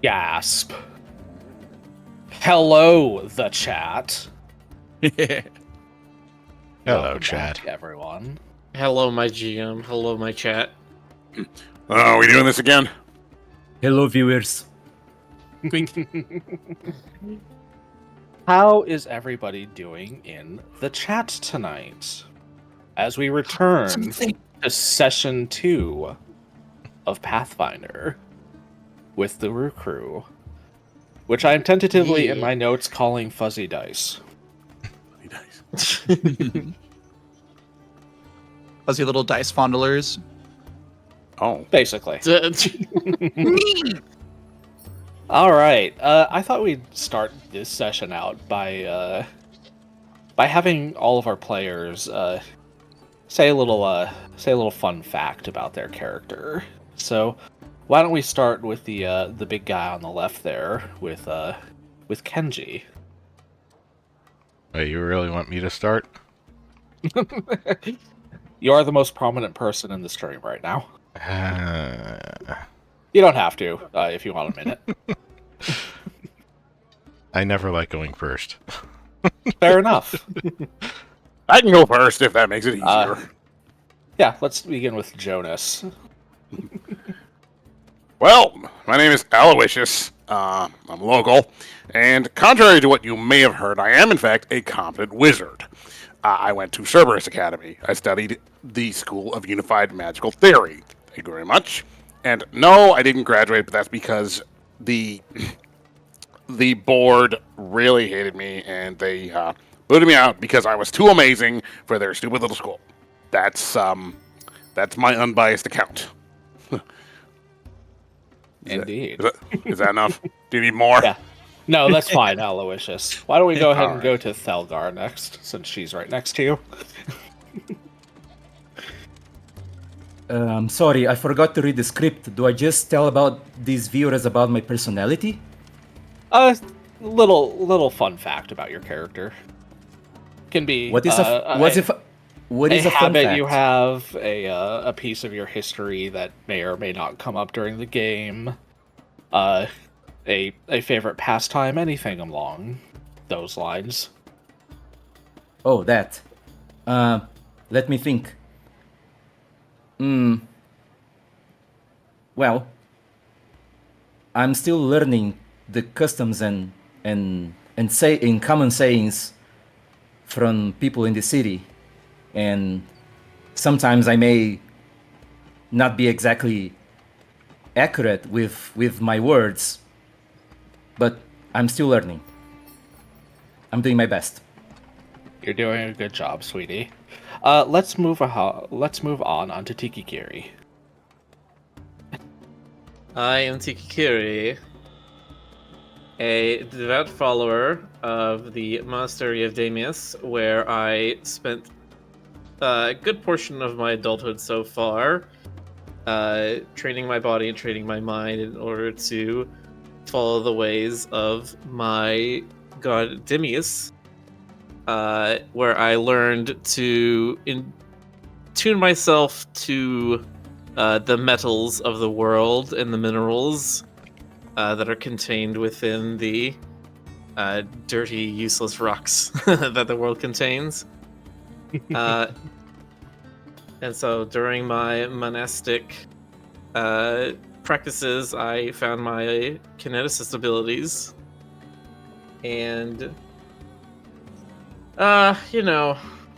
Gasp. Hello, the chat. Hello, Welcome chat. back, everyone. Hello, my GM. Hello, my chat. Are we doing this again? Hello, viewers. How is everybody doing in the chat tonight? As we return to session 2 of Pathfinder with the Roo Croo, which I'm tentatively in my notes calling Fuzzy Dice. Fuzzy little dice fondlers. Oh. Basically. All right. I thought we'd start this session out by having all of our players say a little fun fact about their character. So, why don't we start with the big guy on the left there with Kenji. Wait, you really want me to start? You are the most prominent person in the stream right now. You don't have to if you want a minute. I never like going first. Fair enough. I can go first if that makes it easier. Yeah, let's begin with Jonas. Well, my name is Aloysius. I'm local, and contrary to what you may have heard, I am in fact a competent wizard. I went to Cerberus Academy. I studied the School of Unified Magical Theory. Thank you very much. And no, I didn't graduate, but that's because the board really hated me, and they booted me out because I was too amazing for their stupid little school. That's my unbiased account. Indeed. Is that enough? Do you need more? Yeah. No, that's fine, Aloysius. Why don't we go ahead and go to Thelgar next, since she's right next to you? I'm sorry, I forgot to read the script. Do I just tell about these viewers about my personality? Little fun fact about your character. Can be What is a fun habit fact? you have, a piece of your history that may or may not come up during the game, a favorite pastime, anything along those lines. Oh, that. Let me think. Well, I'm still learning the customs and common sayings from people in the city, and sometimes I may not be exactly accurate with my words, but I'm still learning. I'm doing my best. You're doing a good job, sweetie. Let's move on onto Tikikiri. I am Tikikiri, a devout follower of the Monastery of Damius, where I spent a good portion of my adulthood so far, training my body and training my mind in order to follow the ways of my god Damius, where I learned to tune myself to the metals of the world and the minerals that are contained within the dirty, useless rocks that the world contains. And so during my monastic practices, I found my kineticist abilities. And,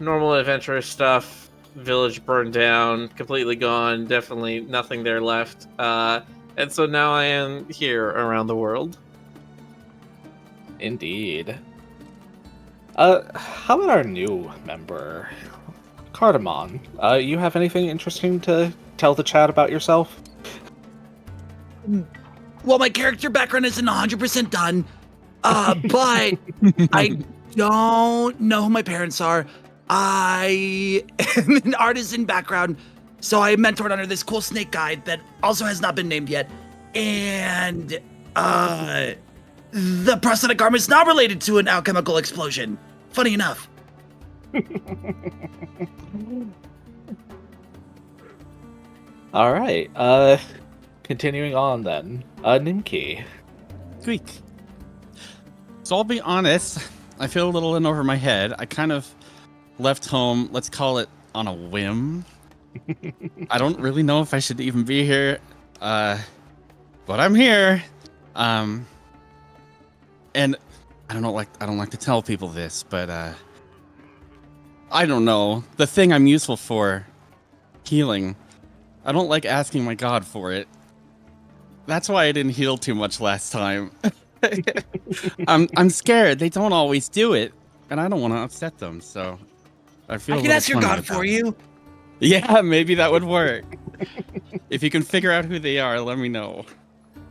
normal adventurous stuff. Village burned down, completely gone, definitely nothing there left. And so now I am here around the world. Indeed. How about our new member, Cardamon? You have anything interesting to tell the chat about yourself? Well, my character background isn't 100% done, but I don't know who my parents are. I am an artisan background, so I mentored under this cool snake guy that also has not been named yet. And the prosthetic arm is not related to an alchemical explosion. Funny enough. All right. Continuing on then. Nimki, squeak. So I'll be honest, I feel a little in over my head. I kind of left home, let's call it on a whim. I don't really know if I should even be here, but I'm here. And I don't like to tell people this, but I don't know. The thing I'm useful for, healing. I don't like asking my god for it. That's why I didn't heal too much last time. I'm scared. They don't always do it, and I don't want to upset them. So I feel. I can ask your god for you. Yeah, maybe that would work. If you can figure out who they are, let me know.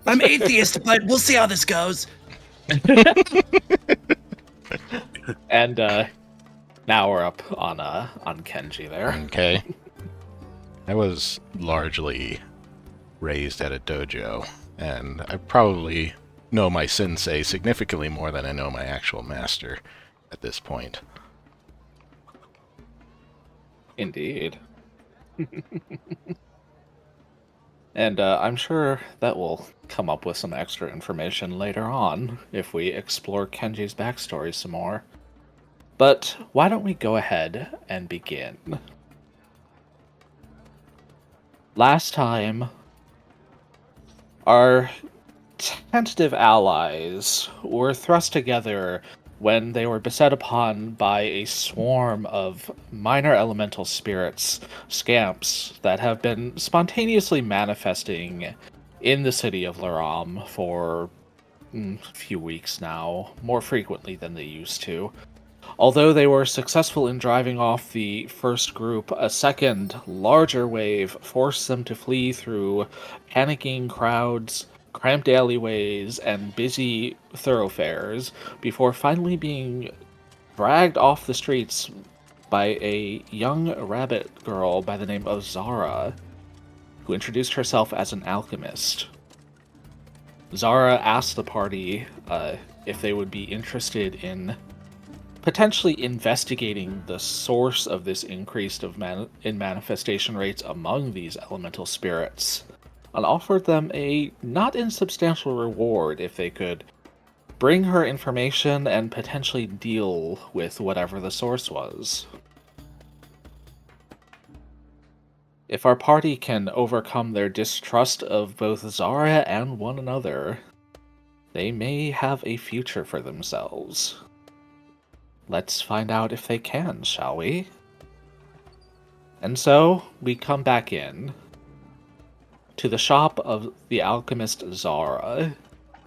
I'm atheist, but we'll see how this goes. And now we're up on Kenji there. Okay. I was largely raised at a dojo, and I probably know my sensei significantly more than I know my actual master at this point. Indeed. And I'm sure that will come up with some extra information later on if we explore Kenji's backstory some more. But why don't we go ahead and begin? Last time, our tentative allies were thrust together when they were beset upon by a swarm of minor elemental spirits, scamps, that have been spontaneously manifesting in the city of Laram for a few weeks now, more frequently than they used to. Although they were successful in driving off the first group, a second, larger wave forced them to flee through panicking crowds, cramped alleyways, and busy thoroughfares before finally being dragged off the streets by a young rabbit girl by the name of Zara, who introduced herself as an alchemist. Zara asked the party if they would be interested in potentially investigating the source of this increase in manifestation rates among these elemental spirits, and offered them a not insubstantial reward if they could bring her information and potentially deal with whatever the source was. If our party can overcome their distrust of both Zara and one another, they may have a future for themselves. Let's find out if they can, shall we? And so, we come back in to the shop of the alchemist Zara,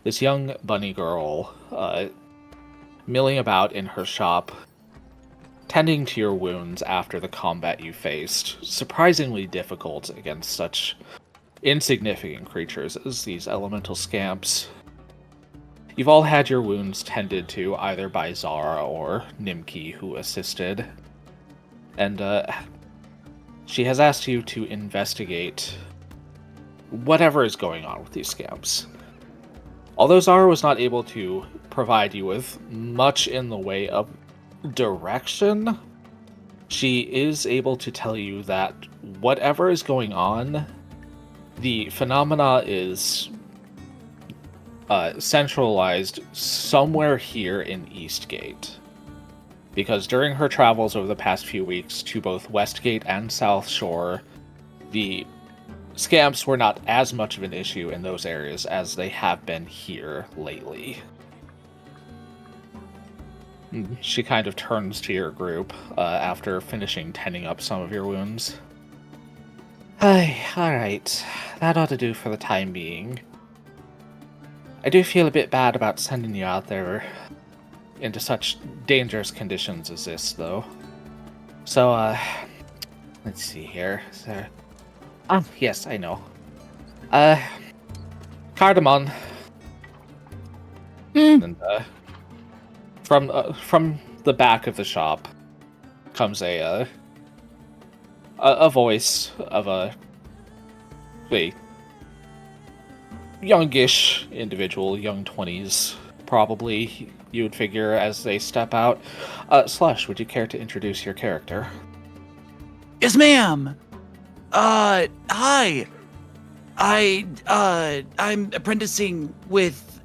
this young bunny girl, milling about in her shop, tending to your wounds after the combat you faced, surprisingly difficult against such insignificant creatures as these elemental scamps. You've all had your wounds tended to either by Zara or Nimki, who assisted. And she has asked you to investigate whatever is going on with these scamps. Although Zara was not able to provide you with much in the way of direction, she is able to tell you that whatever is going on, the phenomena is centralized somewhere here in Eastgate. Because during her travels over the past few weeks to both Westgate and South Shore, the scamps were not as much of an issue in those areas as they have been here lately. She kind of turns to your group after finishing tending up some of your wounds. Alright, that ought to do for the time being. I do feel a bit bad about sending you out there into such dangerous conditions as this, though. So, let's see here. Yes, I know. Cardamom. And, from the back of the shop comes a voice of a youngish individual, young 20s, probably, you would figure, as they step out. Slush, would you care to introduce your character? Yes, ma'am. Hi. I'm apprenticing with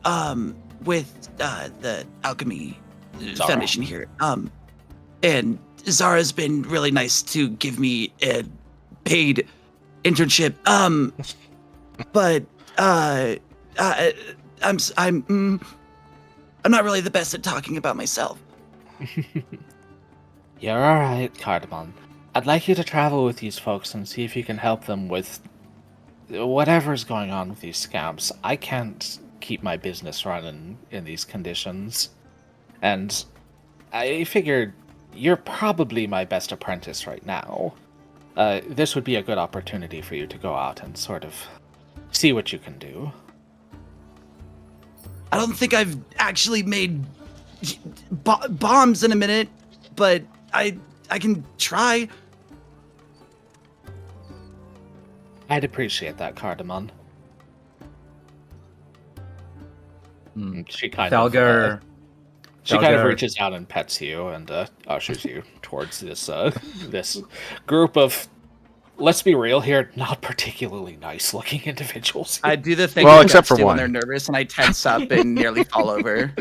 with the alchemy Zara. foundation here. And Zara's been really nice to give me a paid internship. But I'm not really the best at talking about myself. You're alright, Cardamom. I'd like you to travel with these folks and see if you can help them with whatever's going on with these scamps. I can't keep my business running in these conditions. And I figured you're probably my best apprentice right now. This would be a good opportunity for you to go out and sort of see what you can do. I don't think I've actually made bombs in a minute, but I can try. I'd appreciate that, Cardamom. She kind Thalgar. of reaches out and pets you and ushers you towards this this group of, let's be real here, not particularly nice-looking individuals. I do the thing Well, that except ducks for do one. when they're nervous, and I tense up and nearly fall over.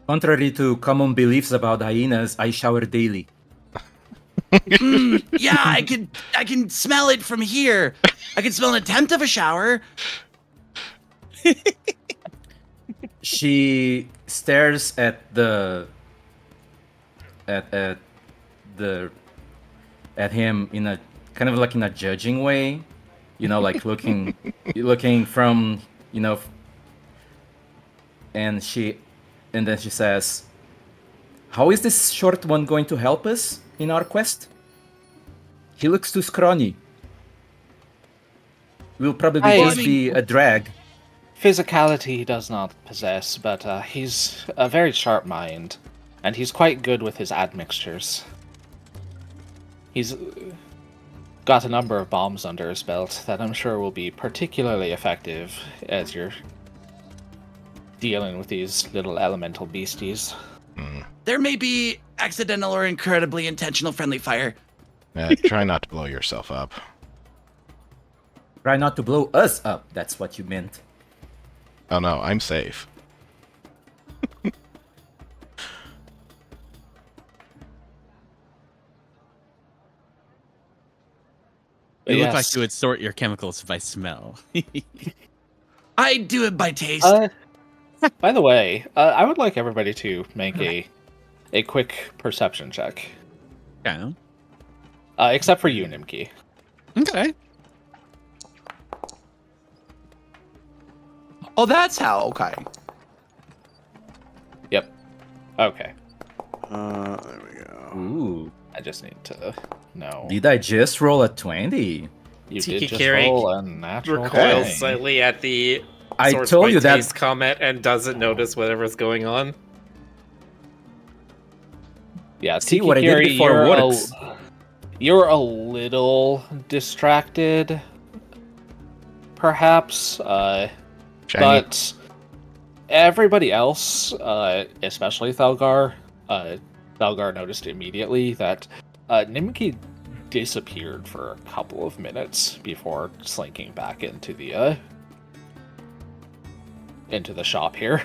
Contrary to common beliefs about hyenas, I shower daily. Yeah, I can smell it from here. I can smell an attempt of a shower. She stares at him in a kind of like in a judging way, like looking from, and then she says, "How is this short one going to help us in our quest? He looks too scrawny. Will probably just be a drag." Physicality he does not possess, but he's a very sharp mind, and he's quite good with his admixtures. He's got a number of bombs under his belt that I'm sure will be particularly effective as you're dealing with these little elemental beasties. There may be accidental or incredibly intentional friendly fire. Try not to blow yourself up. Try not to blow us up, that's what you meant. Oh no, I'm safe. You look like you would sort your chemicals by smell. I do it by taste. By the way, I would like everybody to make a quick perception check. Yeah. Except for you, Nimki. Okay. Oh, that's how. Okay. Yep. Okay. There we go. Ooh. I just need to know. Did I just roll a 20? You Tiki did just Kiri roll a natural Recoils 20. slightly at the I sorts told by you that- taste comment and doesn't notice whatever's going on. Yeah, See, Tiki what I did Kiri, before works. You're a little distracted, perhaps, Shiny. but everybody else, especially Thalgar, Thalgar noticed immediately that Nimki disappeared for a couple of minutes before slinking back into the shop here.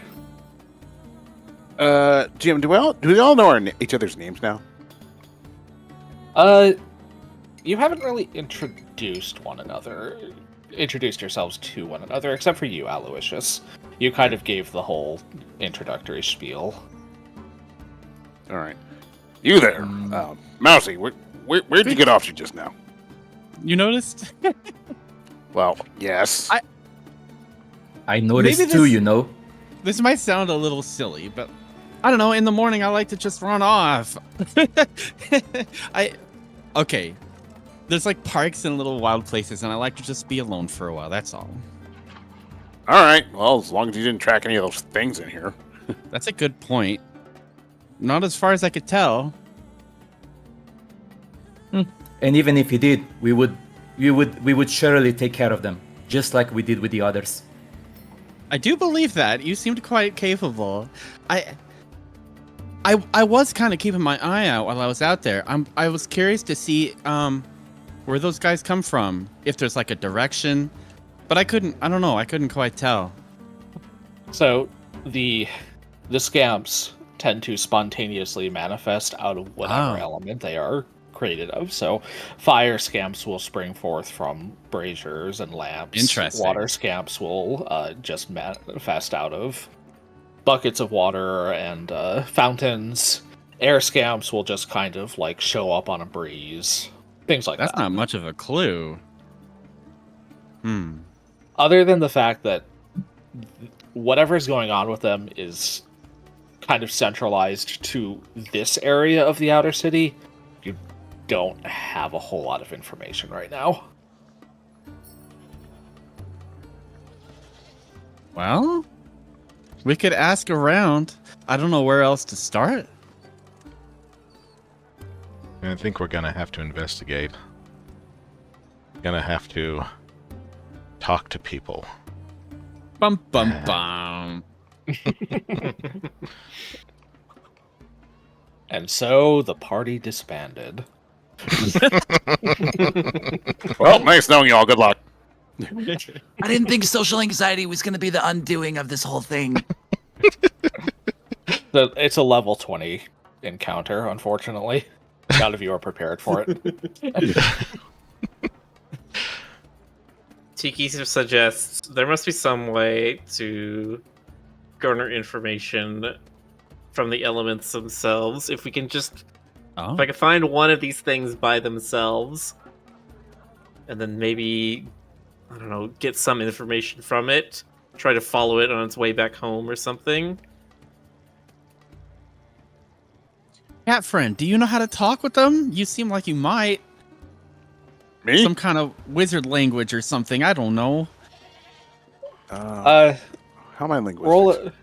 Jim, do we all know each other's names now? You haven't really introduced yourselves to one another, except for you, Aloysius. You kind of gave the whole introductory spiel. All right. You there, Mousy? Where'd you get off to just now? You noticed? Well, yes. I noticed Maybe too, this- This might sound a little silly, but I don't know. In the morning, I like to just run off. Okay. There's like parks and little wild places, and I like to just be alone for a while. That's all. All right. Well, as long as you didn't track any of those things in here. That's a good point. Not as far as I could tell. And even if he did, we would surely take care of them, just like we did with the others. I do believe that. You seemed quite capable. I was kind of keeping my eye out while I was out there. I was curious to see where those guys come from. If there's like a direction, But I don't know, I couldn't quite tell. So the scamps tend to spontaneously manifest out of whatever element they are created of. So fire scamps will spring forth from braziers and lamps. Interesting. Water scamps will just manifest out of buckets of water and fountains. Air scamps will just kind of like show up on a breeze. Things like That's that. not much of a clue. Other than the fact that whatever's going on with them is kind of centralized to this area of the outer city, you don't have a whole lot of information right now. Well, we could ask around. I don't know where else to start. I think we're gonna have to investigate. Gonna have to talk to people. Bum bum bum. And so the party disbanded. Well, nice knowing you all. Good luck. I didn't think social anxiety was going to be the undoing of this whole thing. It's a level 20 encounter, unfortunately. None of you are prepared for it. Tiki suggests there must be some way to garner information from the elements themselves. If we can just, if I can find one of these things by themselves, and then maybe, I don't know, get some information from it, try to follow it on its way back home or something. Cat friend, do you know how to talk with them? You seem like you might. Me? Some kind of wizard language or something. I don't know. How am I linguistic? Roll it.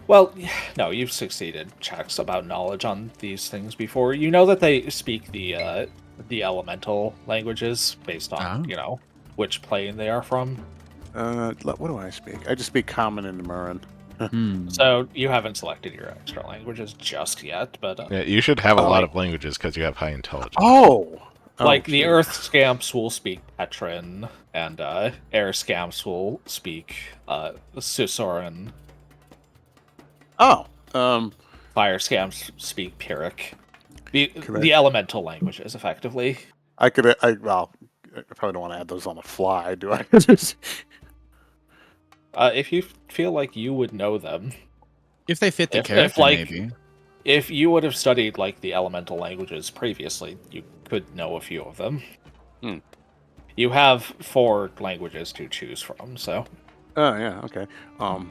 Well, no, you've succeeded checks about knowledge on these things before. You know that they speak the elemental languages based on, which plane they are from. What do I speak? I just speak Common and Murin. So you haven't selected your extra languages just yet, but Yeah, you should have a lot of languages because you have high intelligence. Like the Earth scamps will speak Petrin, and Air scamps will speak Susoran. Fire scamps speak Pyrrhic. The elemental languages, effectively. I probably don't want to add those on the fly, do I? If you feel like you would know them. If they fit the character, maybe. If you would have studied like the elemental languages previously, you could know a few of them. You have 4 languages to choose from, so. Oh yeah, okay. I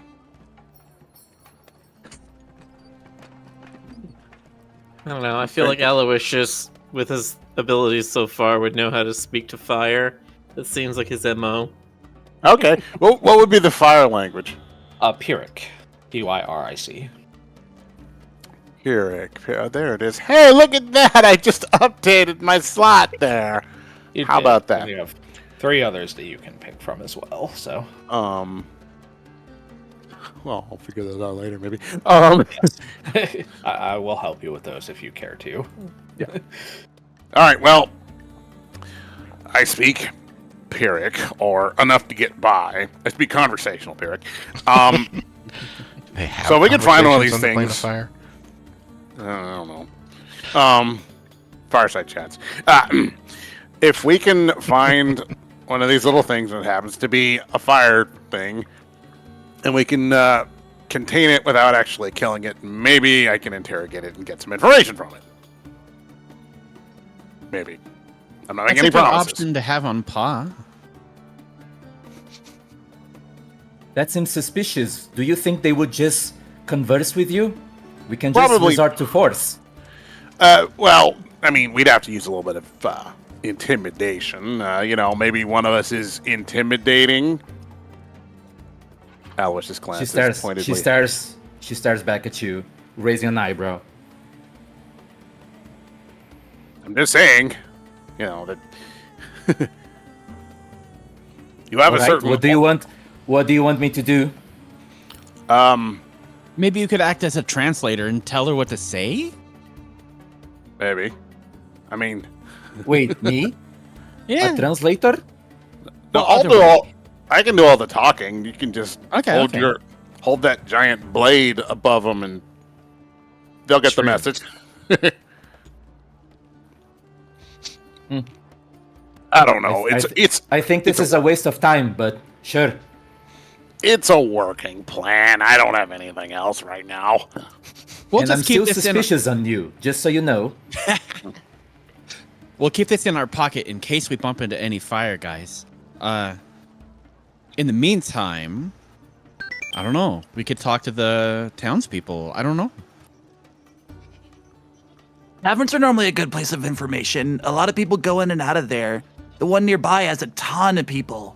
don't know. I feel like Aloysius, with his abilities so far, would know how to speak to fire. That seems like his MO. Okay. Well, what would be the fire language? Pyrrhic. Pyric. Pyrrhic. There it is. Hey, look at that! I just updated my slot there. How about that? And you have 3 others that you can pick from as well. So. Well, I'll figure that out later, maybe. I will help you with those if you care to. Yeah. All right. Well, I speak Pyrrhic, or enough to get by. I speak conversational Pyrrhic. So we can find one of these things. Fire? I don't know. Fireside chats. If we can find one of these little things that happens to be a fire thing, and we can contain it without actually killing it, maybe I can interrogate it and get some information from it. Maybe. I'm not making any promises. Option to have on Pa. That seems suspicious. Do you think they would just converse with you? We can just resort to force. Well, I mean, we'd have to use a little bit of intimidation. Maybe one of us is intimidating. Aloysius glances pointedly. She stares back at you, raising an eyebrow. I'm just saying, that you have a certain. What do you want? What do you want me to do? Maybe you could act as a translator and tell her what to say? Maybe. I mean... Wait, me? Yeah. A translator? No, I'll do all... I can do all the talking. You can just Okay. hold that giant blade above them, and they'll get the True. message. Hmm. I don't know. I think this is a waste of time, but sure. It's a working plan. I don't have anything else right now. We'll And just I'm keep still this suspicious on you, just so you know. We'll keep this in our pocket in case we bump into any fire guys. In the meantime, I don't know. We could talk to the townspeople. I don't know. Taverns are normally a good place of information. A lot of people go in and out of there. The one nearby has a ton of people.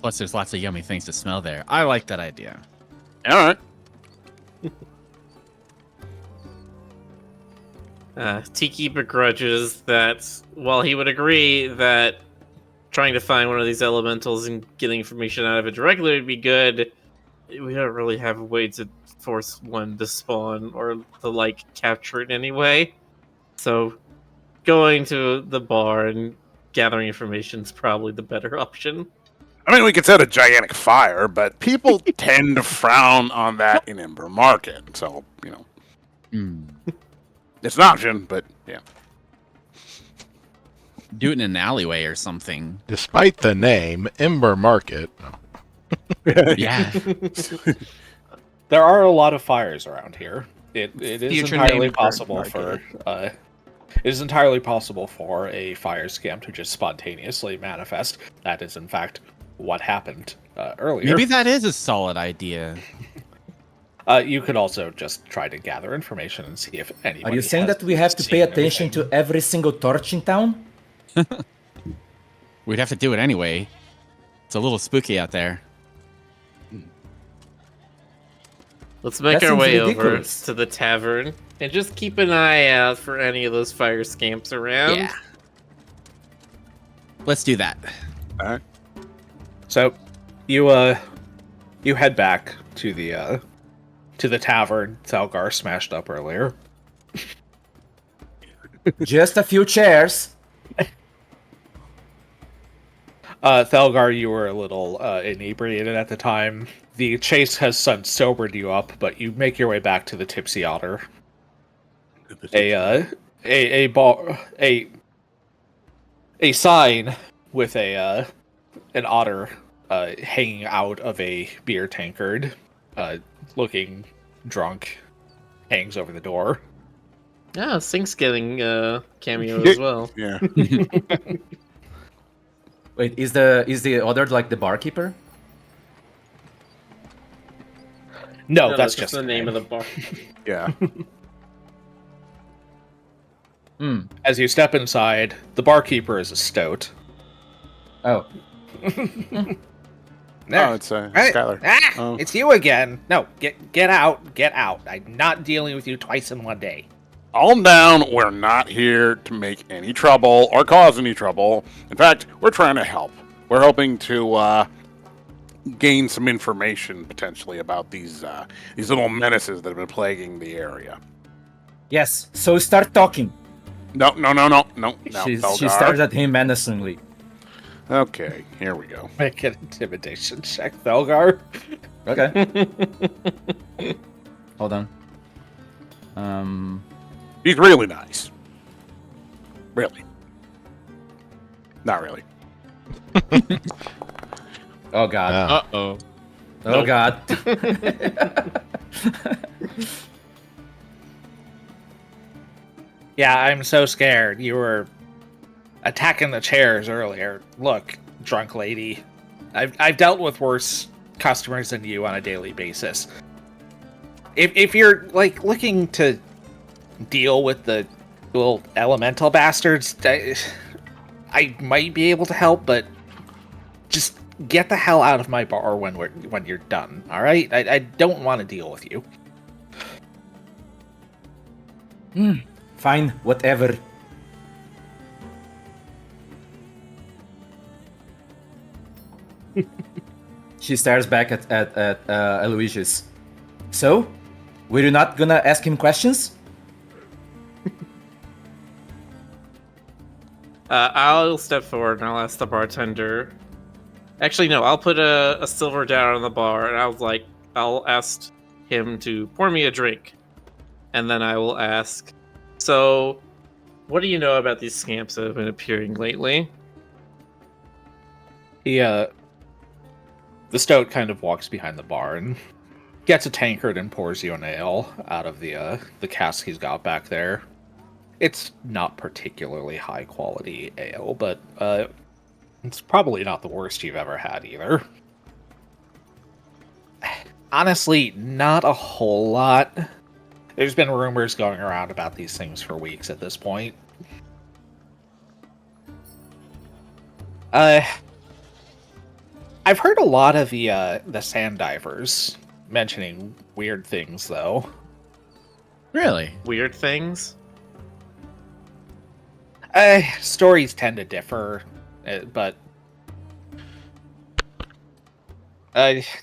Plus, there's lots of yummy things to smell there. I like that idea. All right. Tiki begrudges that while he would agree that trying to find one of these elementals and getting information out of it directly would be good, we don't really have a way to force one to spawn or to capture it anyway. So going to the bar and gathering information is probably the better option. I mean, we could set a gigantic fire, but people tend to frown on that in Ember Market. So, it's an option, but yeah. Do it in an alleyway or something. Despite the name, Ember Market. Yeah. There are a lot of fires around here. It is Future entirely name for possible for it is entirely possible for a fire scam to just spontaneously manifest. That is, in fact, what happened earlier. Maybe that is a solid idea. You could also just try to gather information and see if anybody. Are you saying has that we have to pay seen attention anything. to every single torch in town? We'd have to do it anyway. It's a little spooky out there. Let's make That our seems way ridiculous. over to the tavern and just keep an eye out for any of those fire scamps around. Yeah. Let's do that. All right. So, you head back to the tavern Thalgar smashed up earlier. Just a few chairs. Thalgar, you were a little inebriated at the time. The chase has since sobered you up, but you make your way back to the Tipsy Otter. A sign with an otter hanging out of a beer tankard, looking drunk, hangs over the door. Yeah, Sync's getting cameo as well. Yeah. Wait, is the other like the barkeeper? No, that's just the name of the bar. Yeah. Hmm. As you step inside, the barkeeper is a stoat. Oh. Oh, it's Right. Skylar. Oh. It's you again. No, get out. I'm not dealing with you twice in one day. Calm down. We're not here to make any trouble or cause any trouble. In fact, we're trying to help. We're hoping to gain some information potentially about these little menaces that have been plaguing the area. Yes. So start talking. No. She Thalgar. stares at him menacingly. Okay, here we go. Make an intimidation check, Thalgar. Okay. Hold on. He's really nice. Really. Not really. Oh god. Uh-oh. Oh god. Yeah, I'm so scared. You were attacking the chairs earlier. Look, drunk lady. I've dealt with worse customers than you on a daily basis. If you're looking to deal with the little elemental bastards, I might be able to help, but just get the hell out of my bar when you're done. All right? I don't want to deal with you. Fine, whatever. She stares back at Aloysius. So, we're not gonna ask him questions? I'll step forward and I'll ask the bartender. Actually, no, I'll put a silver down on the bar, and I'll ask him to pour me a drink, and then I will ask, so, what do you know about these scamps that have been appearing lately? The stoat kind of walks behind the bar and gets a tankard and pours you an ale out of the cask he's got back there. It's not particularly high quality ale, but it's probably not the worst you've ever had either. Honestly, not a whole lot. There's been rumors going around about these things for weeks at this point. I've heard a lot of the sand divers mentioning weird things, though. Really? Weird things? Stories tend to differ, but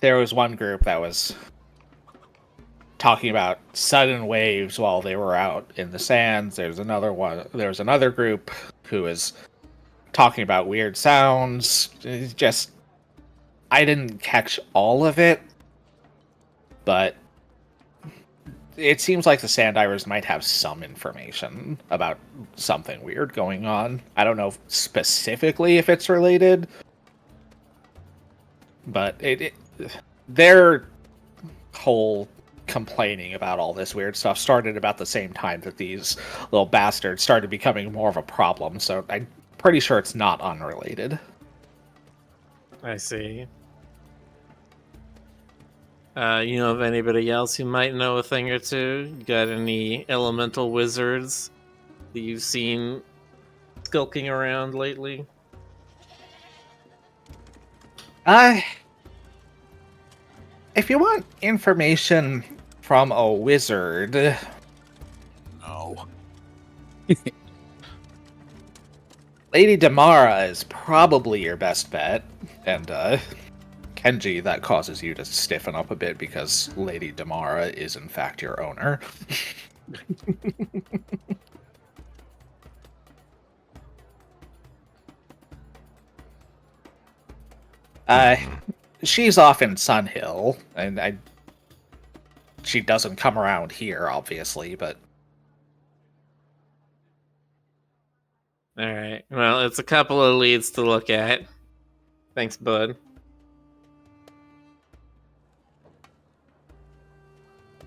there was one group that was talking about sudden waves while they were out in the sands. There's another group who was talking about weird sounds. It's just, I didn't catch all of it, but it seems like the sand divers might have some information about something weird going on. I don't know specifically if it's related, but their whole complaining about all this weird stuff started about the same time that these little bastards started becoming more of a problem, so I'm pretty sure it's not unrelated. I see. You know of anybody else who might know a thing or two? You got any elemental wizards that you've seen skulking around lately? If you want information from a wizard, No. Lady Damara is probably your best bet, and Kenji, that causes you to stiffen up a bit because Lady Damara is in fact your owner. She's off in Sunhill, and she doesn't come around here, obviously, but Alright, well, it's a couple of leads to look at. Thanks, bud.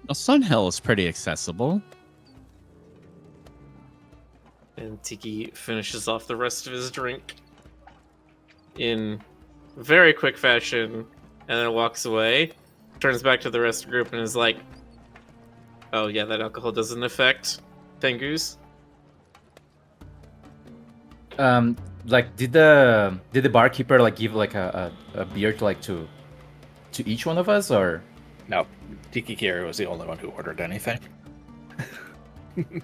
Well, Sunhill is pretty accessible. And Tiki finishes off the rest of his drink in very quick fashion, and then walks away, turns back to the rest of the group, and is like, oh yeah, that alcohol doesn't affect Tengus. Like, did the barkeeper like give like a beer to each one of us, or? no, Tiki Kiri was the only one who ordered anything.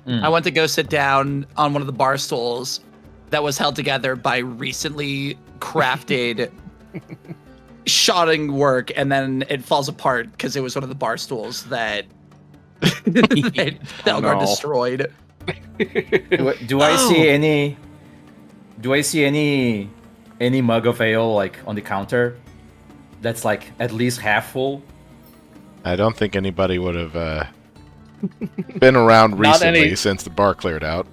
I went to go sit down on one of the bar stools that was held together by recently crafted shotting work, and then it falls apart because it was one of the bar stools that Thelgar destroyed. Do I see any? Do I see any mug of ale like on the counter that's like at least half full? I don't think anybody would have been around Not recently any- since the bar cleared out.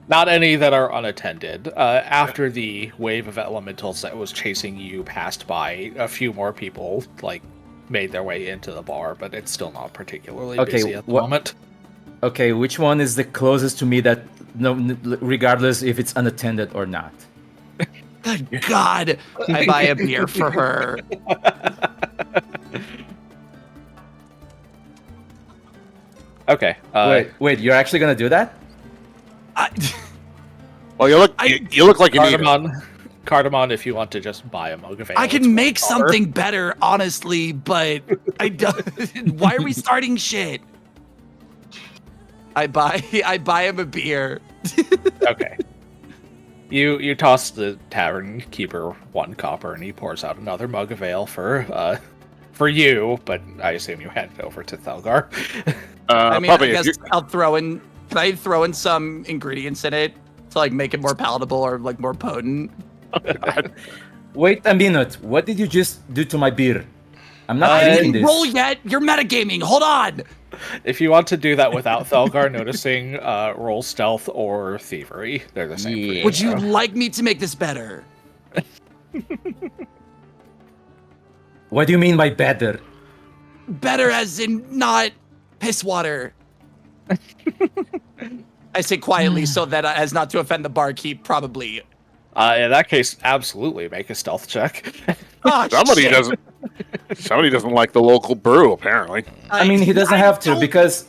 Not any that are unattended. After the wave of elementals that was chasing you passed by, a few more people like made their way into the bar, but it's still not particularly busy at the moment. Okay, which one is the closest to me that regardless if it's unattended or not? Good God! I buy a beer for her. Okay. Wait, you're actually gonna do that? Well, you look like you need it. Cardamom, if you want to just buy a mug of ale. I it's can make $1. something better, honestly, but I don't. Why are we starting shit? I buy him a beer. Okay. You toss the tavern keeper 1 copper, and he pours out another mug of ale for you. But I assume you hand it over to Thelgar. I mean, Puppy, I if guess I'll throw in. Can I throw in some ingredients in it to like make it more palatable or like more potent. Wait a minute. What did you just do to my beer? I'm not I drinking didn't this. roll yet. You're metagaming. Hold on. If you want to do that without Thelgar noticing, roll stealth or thievery. They're the same for you. Would you so. like me to make this better? What do you mean by better? Better as in not piss water. I say quietly so that as not to offend the barkeep, probably. In that case, absolutely make a stealth check. Oh, Somebody shit. doesn't. Somebody doesn't like the local brew, apparently. I mean, he doesn't have to don't- because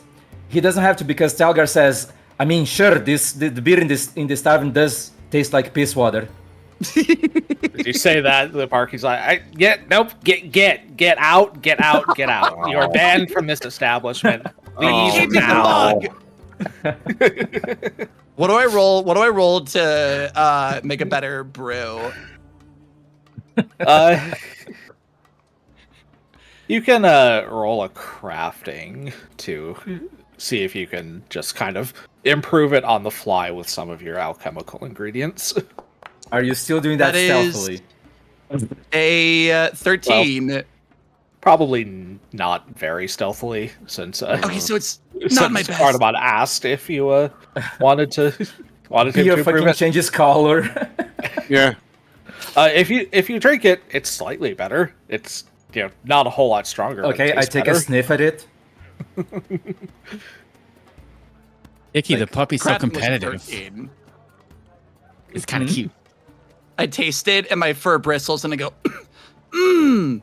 Talgar says, I mean, sure, the beer in this tavern does taste like piss water. If you say that, the barkeep's like, get out. You are banned from this establishment. Leave Keep it the now. mug. What do I roll? What do I roll to make a better brew? You can roll a crafting to see if you can just kind of improve it on the fly with some of your alchemical ingredients. Are you still doing that, That is- stealthily? A 13. Probably not very stealthily, since Okay, so it's since not my best. Cardamon asked if you wanted to him to Beer improve fucking it. changes color. Yeah. If you drink it, it's slightly better. It's not a whole lot stronger. but it Okay, I tastes take better. a sniff at it. Icky, the puppy's so Crafting was competitive. 13. It's kind of cute. I taste it and my fur bristles and I go, mmm.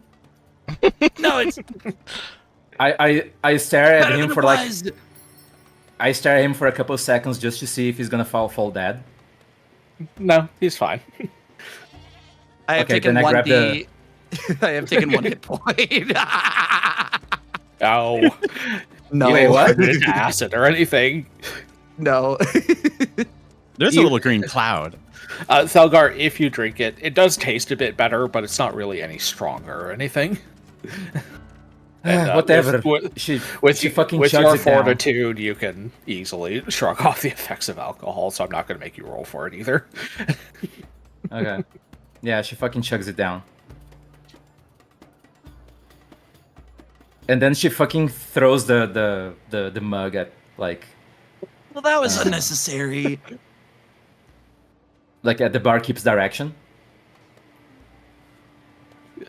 No, it's I stare at better him than for it like was. I stare at him for a couple of seconds just to see if he's gonna fall dead. No, he's fine. I have Okay, taken then I one grab D. I have taken one hit point. Oh, No, Wait, what? It's acid or anything. no. There's a little green cloud. Thelgar, if you drink it, it does taste a bit better, but it's not really any stronger or anything. And, Whatever. With she with fucking with chugs your it down. fortitude, you can easily shrug off the effects of alcohol. So I'm not going to make you roll for it either. Okay. Yeah, she fucking chugs it down. And then she fucking throws the mug at like Well, that was unnecessary. at the barkeep's direction.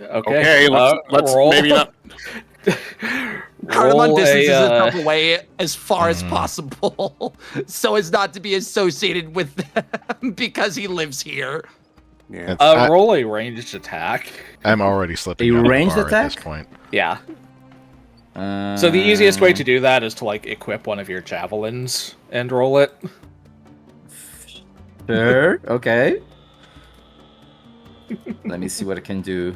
Okay, Let's roll. maybe not. Cardamon Roll distances a, itself away as far as possible, so as not to be associated with them because he lives here. Yeah. Roll a ranged attack. I'm already slipping A down the ranged bar at attack? this point. Yeah. So the easiest way to do that is to equip one of your javelins and roll it. Sure. Okay. Let me see what I can do.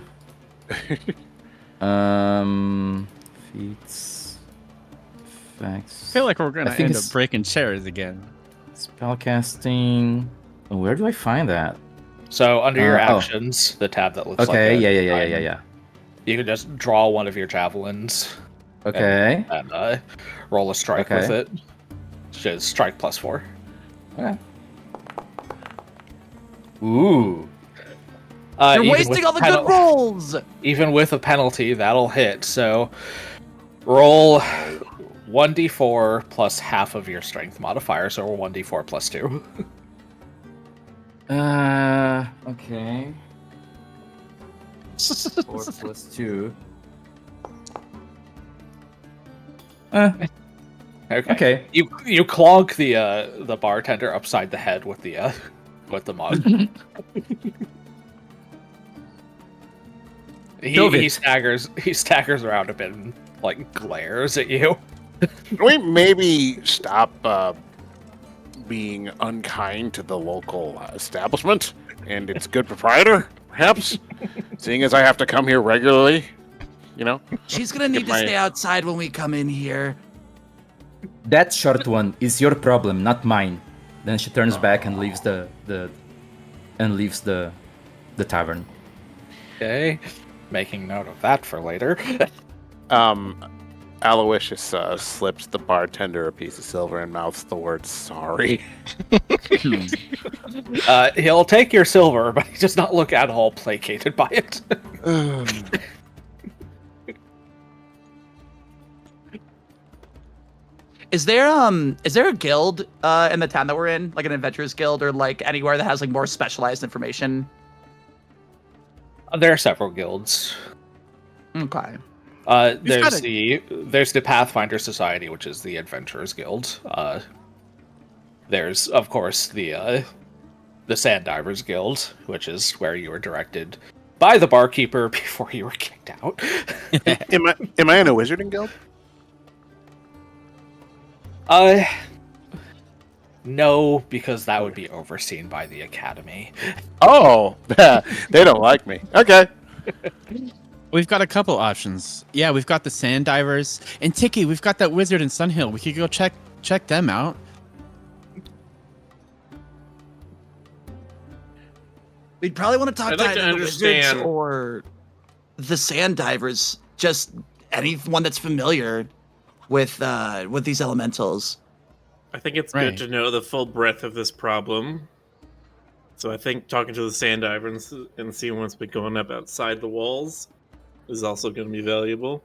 Feats. Effects. I feel like we're gonna I think end up it's- breaking chairs again. Spellcasting. Where do I find that? So under your oh. actions, the tab that looks like Okay. a Yeah. diamond, you can just draw one of your javelins Okay. and roll a strike Okay. with it. Which is strike +4. Okay. Ooh. You're Even wasting with all the penal- good rolls. Even with a penalty, that'll hit. So roll 1d4 plus half of your strength modifier, so 1d4 plus 2. Okay. 4 plus 2. Okay. You clog the bartender upside the head with the mug. he staggers around a bit and glares at you. Can we maybe stop being unkind to the local establishment and its good proprietor, perhaps? Seeing as I have to come here regularly, She's gonna need to my- stay outside when we come in here. That short one is your problem, not mine. Then she turns back and leaves the tavern. Okay, making note of that for later. Aloysius slips the bartender a piece of silver and mouths the word sorry. He'll take your silver, but he does not look at all placated by it. Is there a guild in the town that we're in, like an adventurers guild, or like anywhere that has like more specialized information? There are several guilds. Okay. There's the Pathfinder Society, which is the Adventurers Guild. There's of course the Sand Divers Guild, which is where you were directed by the barkeeper before you were kicked out. Am I in a wizarding guild? No, because that would be overseen by the Academy. Oh, they don't like me. Okay. We've got a couple options. Yeah, we've got the Sand Divers. And Tiki, we've got that wizard in Sunhill. We could go check them out. We'd probably want to talk I'd to like to either the wizards understand- or the sand divers. Just anyone that's familiar with these elementals. I think it's Right. good to know the full breadth of this problem. So I think talking to the sand divers and seeing what's been going up outside the walls is also going to be valuable.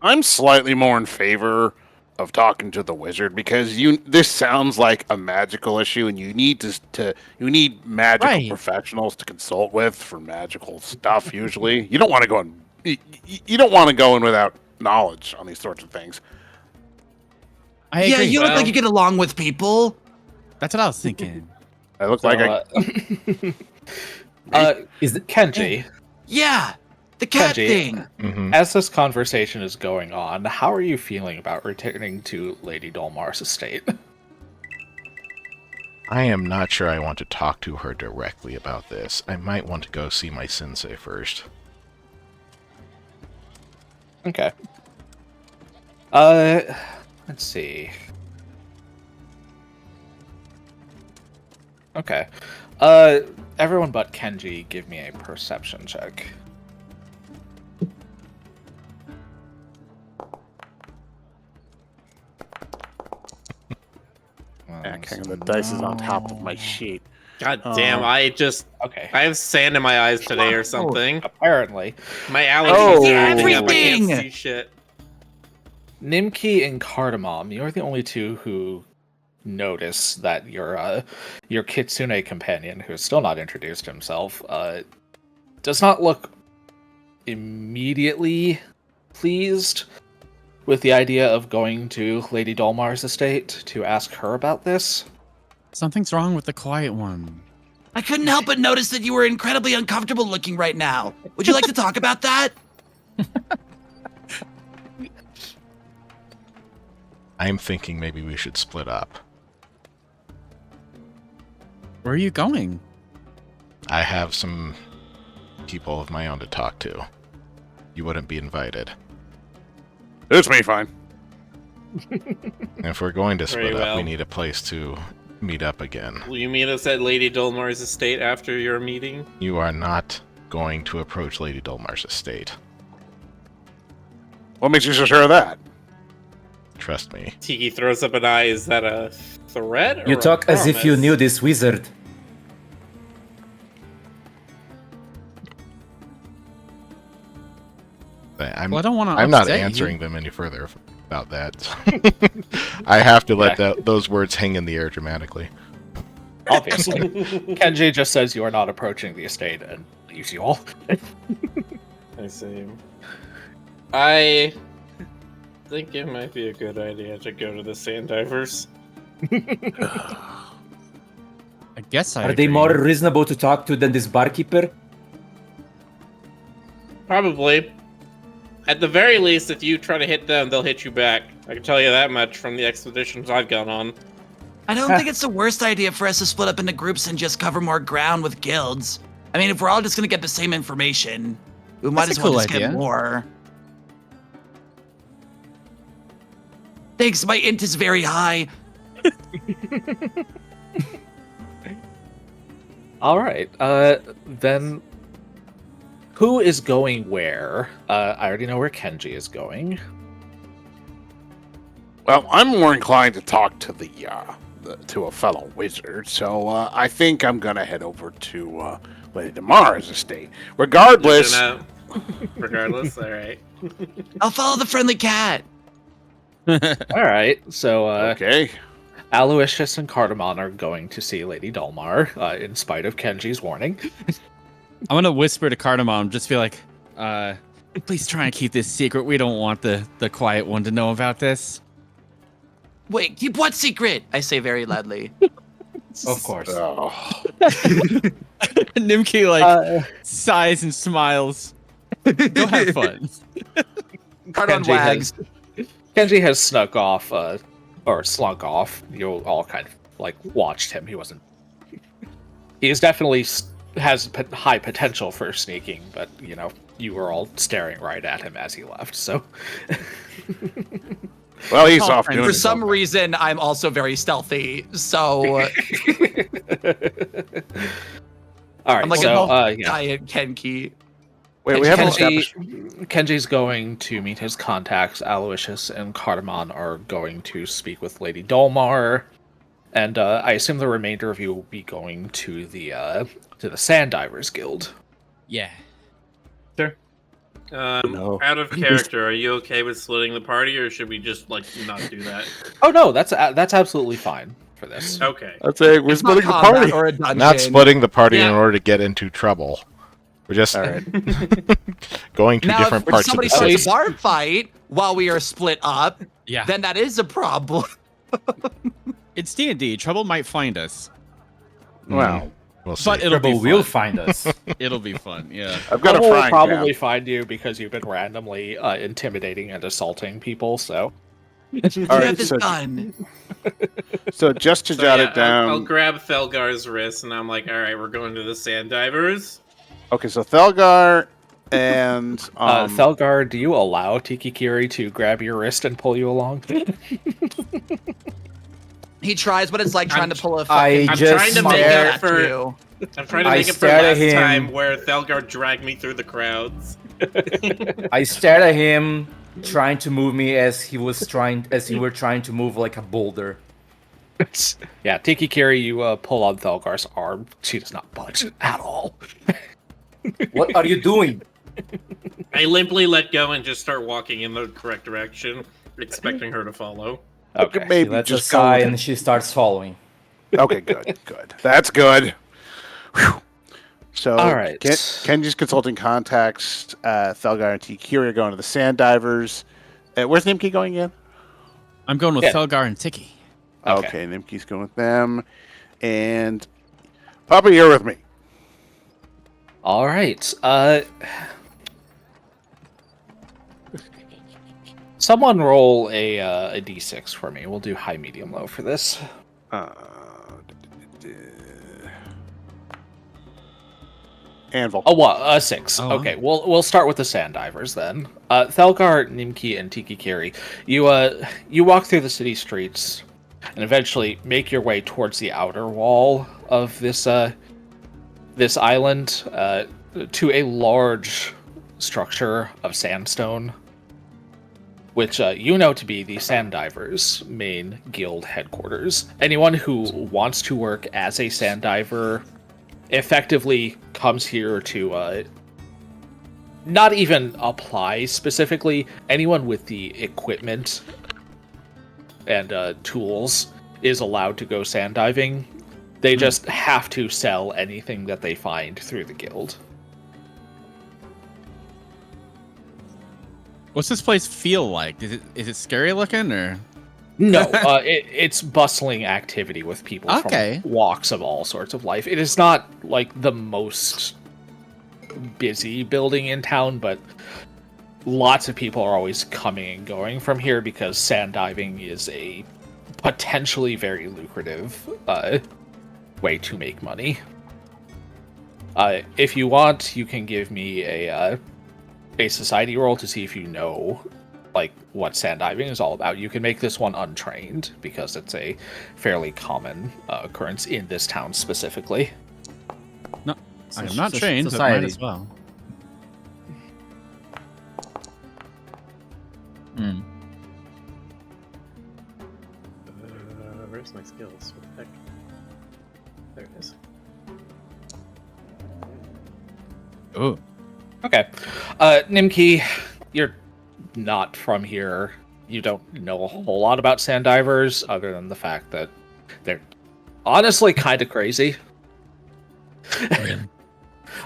I'm slightly more in favor of talking to the wizard because this sounds like a magical issue, and you need you need magical Right. professionals to consult with for magical stuff. Usually, you don't want to go in. You don't want to go in without knowledge on these sorts of things. I Yeah, agree. you look Well- like you get along with people. That's what I was thinking. I look like Is it Kenji, Yeah, the cat Kenji. thing. Mhm. as this conversation is going on, how are you feeling about returning to Lady Dolmar's estate? I am not sure I want to talk to her directly about this. I might want to go see my sensei first. Okay. Let's see. Okay. Everyone but Kenji, give me a perception check. the dice is on top of my sheet. God damn, I Okay. have sand in my eyes today or something. Apparently, My allergies Oh. are acting up. I Everything! can't see shit. Nimki and Cardamom, you're the only two who notice that your Kitsune companion, who's still not introduced himself, does not look immediately pleased with the idea of going to Lady Dolmar's estate to ask her about this. Something's wrong with the quiet one. I couldn't help but notice that you were incredibly uncomfortable looking right now. Would you like to talk about that? I'm thinking maybe we should split up. Where are you going? I have some people of my own to talk to. You wouldn't be invited. It's me, fine. And if we're going to split Very up, we well. need a place to meet up again. Will you meet us at Lady Dolmar's estate after your meeting? You are not going to approach Lady Dolmar's estate. What makes you so sure of that? Trust me. Tiki throws up an eye. Is that a threat? Or You a talk as if you promise? knew this wizard. I'm, Well, I don't want to. I'm not answering them any further about that. I have to let those words hang in the air dramatically. Obviously. Kenji just says you are not approaching the estate and leaves you all. I see. I think it might be a good idea to go to the sand divers. I guess I. Are they agree. more reasonable to talk to than this barkeeper? Probably. At the very least, if you try to hit them, they'll hit you back. I can tell you that much from the expeditions I've gone on. I don't think it's the worst idea for us to split up into groups and just cover more ground with guilds. I mean, if we're all just gonna get the same information, we might That's as a well cool just idea. get more. Thanks, my int is very high. All right. Then who is going where? I already know where Kenji is going. Well, I'm more inclined to talk to to a fellow wizard, so I think I'm gonna head over to Lady Damara's estate. Regardless, Regardless, all right. I'll follow the friendly cat. All right, so okay. Aloysius and Cardamon are going to see Lady Dalmar, in spite of Kenji's warning. I'm gonna whisper to Cardamom, just be like, please try and keep this secret. We don't want the quiet one to know about this. Wait, keep what secret? I say very loudly. Of course. Oh. Nimki sighs and smiles. Go have fun. Cardon wags. Kenji has snuck off, or slunk off. You all kind of watched him. He wasn't. He is definitely has high potential for sneaking, but you were all staring right at him as he left. So. Well, he's off doing For some reason, I'm also very stealthy. So. All right. I'm like so, giant Kenki. Wait, we haven't established. Kenji's going to meet his contacts. Aloysius and Cardamon are going to speak with Lady Dolmar, and I assume the remainder of you will be going to the Sand Divers Guild. Yeah. Sure. No. Out of character, are you okay with splitting the party, or should we just not do that? Oh no, that's absolutely fine for this. Okay. I'd say we're It's not splitting the combat party. or a dungeon. Not splitting the party in Yeah. order to get into trouble. We're just All right. going to Now, different if parts of somebody the starts city. a bar fight while we are split up, Yeah. then that is a problem. It's D&D. Trouble might find us. Well, We'll see. But it'll be Trouble fun. will find us. It'll be fun. Yeah. I've got a Trouble will frying probably pan. find you because you've been randomly intimidating and assaulting people. So. All You right, have this so- gun. So just to So, jot yeah, it down. I'll grab Thelgar's wrist, and I'm like, all right, we're going to the Sand Divers. Okay, so Thelgar and Thelgar, do you allow Tiki Kiri to grab your wrist and pull you along? He tries, but it's like trying to pull a I fucking. I'm just trying to make stare it at for. you. I'm trying to I make it for stared at last him. time where Thelgar dragged me through the crowds. I stared at him, trying to move me as he were trying to move like a boulder. Yeah, Tiki Kiri, you pull on Thelgar's arm. She does not budge at all. What are you doing? I limply let go and just start walking in the correct direction, expecting her to follow. Okay. maybe She lets a just go sigh with and she starts following. Okay, good. That's good. Whew. So, All right. Kenji's consulting contacts, Thelgar and Tikiri are going to the Sand Divers. Where's Nimki going again? I'm going with Yeah. Thelgar and Tiki. Okay. Okay, Nimki's going with them. And Papa, you're with me. All right. Someone roll a d6 for me. We'll do high, medium, low for this. Anvil. Oh, what? A 6. Oh. Okay, we'll start with the Sand Divers then. Thelgar, Nimki, and Tiki Kiri. You walk through the city streets and eventually make your way towards the outer wall of this island to a large structure of sandstone, which you know to be the Sand Divers' main guild headquarters. Anyone who wants to work as a sand diver effectively comes here to not even apply specifically. Anyone with the equipment and tools is allowed to go sand diving. They just have to sell anything that they find through the guild. What's this place feel like? Is it scary looking or? No, it's bustling activity with people Okay. from walks of all sorts of life. It is not like the most busy building in town, but lots of people are always coming and going from here because sand diving is a potentially very lucrative way to make money. If you want, you can give me a society roll to see if you know like what sand diving is all about. You can make this one untrained because it's a fairly common occurrence in this town specifically. No, I am not trained, but society. might as well. Where's my skills? What the heck? There it is. Oh, Okay. Nimki, you're not from here. You don't know a whole lot about sand divers, other than the fact that they're honestly kind of crazy.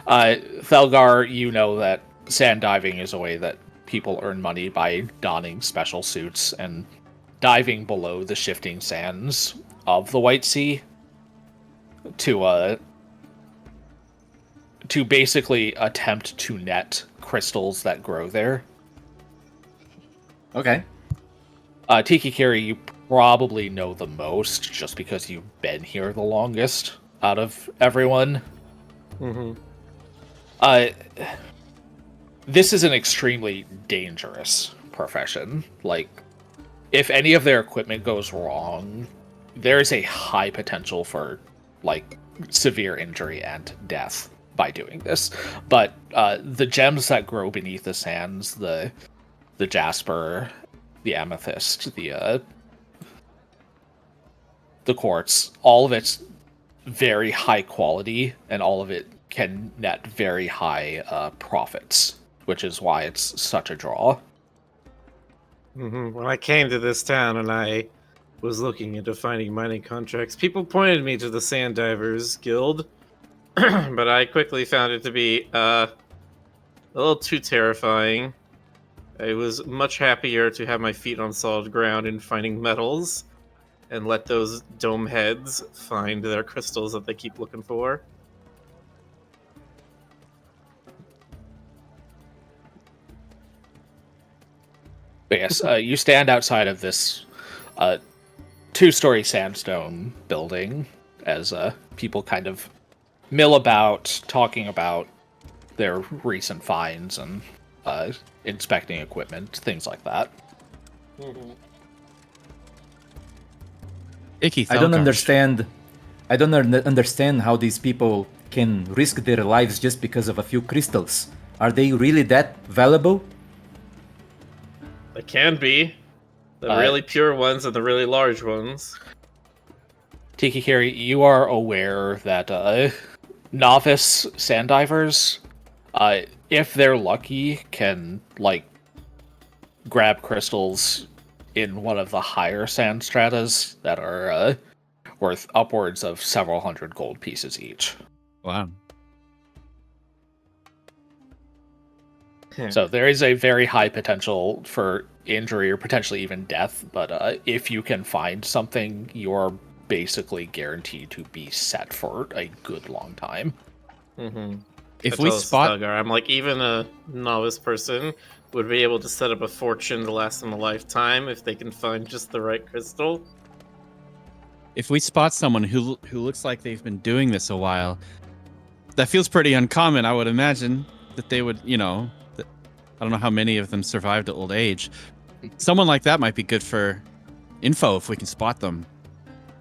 Thelgar, you know that sand diving is a way that people earn money by donning special suits and diving below the shifting sands of the White Sea to basically attempt to net crystals that grow there. Okay. Tiki Kiri, you probably know the most just because you've been here the longest out of everyone. Mm-hmm. This is an extremely dangerous profession. Like, if any of their equipment goes wrong, there is a high potential for, like, severe injury and death by doing this. But the gems that grow beneath the sands, the jasper, the amethyst, the quartz, all of it's very high quality, and all of it can net very high profits, which is why it's such a draw. Mm-hmm. When I came to this town and I was looking into finding mining contracts, people pointed me to the Sand Divers Guild, but I quickly found it to be a little too terrifying. I was much happier to have my feet on solid ground in finding metals and let those dome heads find their crystals that they keep looking for. But yes, you stand outside of this two-story sandstone building as people kind of mill about, talking about their recent finds and inspecting equipment, things like that. Icky. I don't Thelgar. understand. I don't understand how these people can risk their lives just because of a few crystals. Are they really that valuable? They can be. The Uh, really pure ones and the really large ones. Tiki Kiri, you are aware that novice sand divers, if they're lucky, can like grab crystals in one of the higher sand stratas that are worth upwards of several hundred gold pieces each. Wow. So there is a very high potential for injury or potentially even death, but if you can find something, you're basically guaranteed to be set for a good long time. Mm-hmm. If we spot, Stelgar, I'm like, even a novice person would be able to set up a fortune to last them a lifetime if they can find just the right crystal. if we spot someone who looks like they've been doing this a while, that feels pretty uncommon. I would imagine that they would, I don't know how many of them survived to old age. Someone like that might be good for info if we can spot them.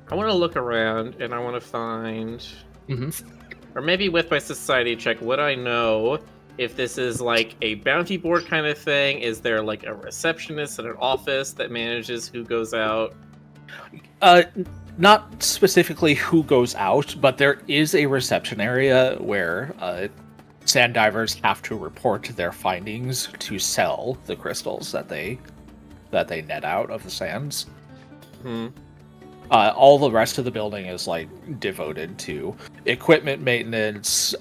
I want to look around and I want to find, Mhm. or maybe with my society check, would I know if this is like a bounty board kind of thing? Is there like a receptionist at an office that manages who goes out? Not specifically who goes out, but there is a reception area where sand divers have to report their findings to sell the crystals that they net out of the sands. Hmm. All the rest of the building is like devoted to equipment maintenance,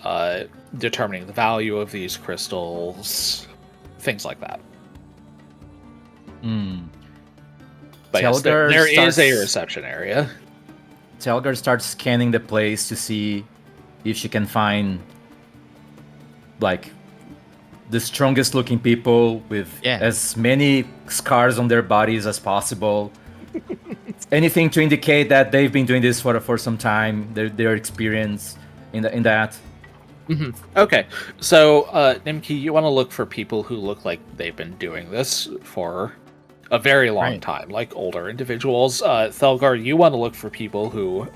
determining the value of these crystals, things like that. But yes, there is a reception area. Telgar starts scanning the place to see if she can find like the strongest looking people with as many scars on their bodies as possible. Anything to indicate that they've been doing this for some time, their experience in that. Mm-hmm. Okay, so Nimki, you want to look for people who look like they've been doing this for a very long time, like older individuals. Thelgar, you want to look for people who,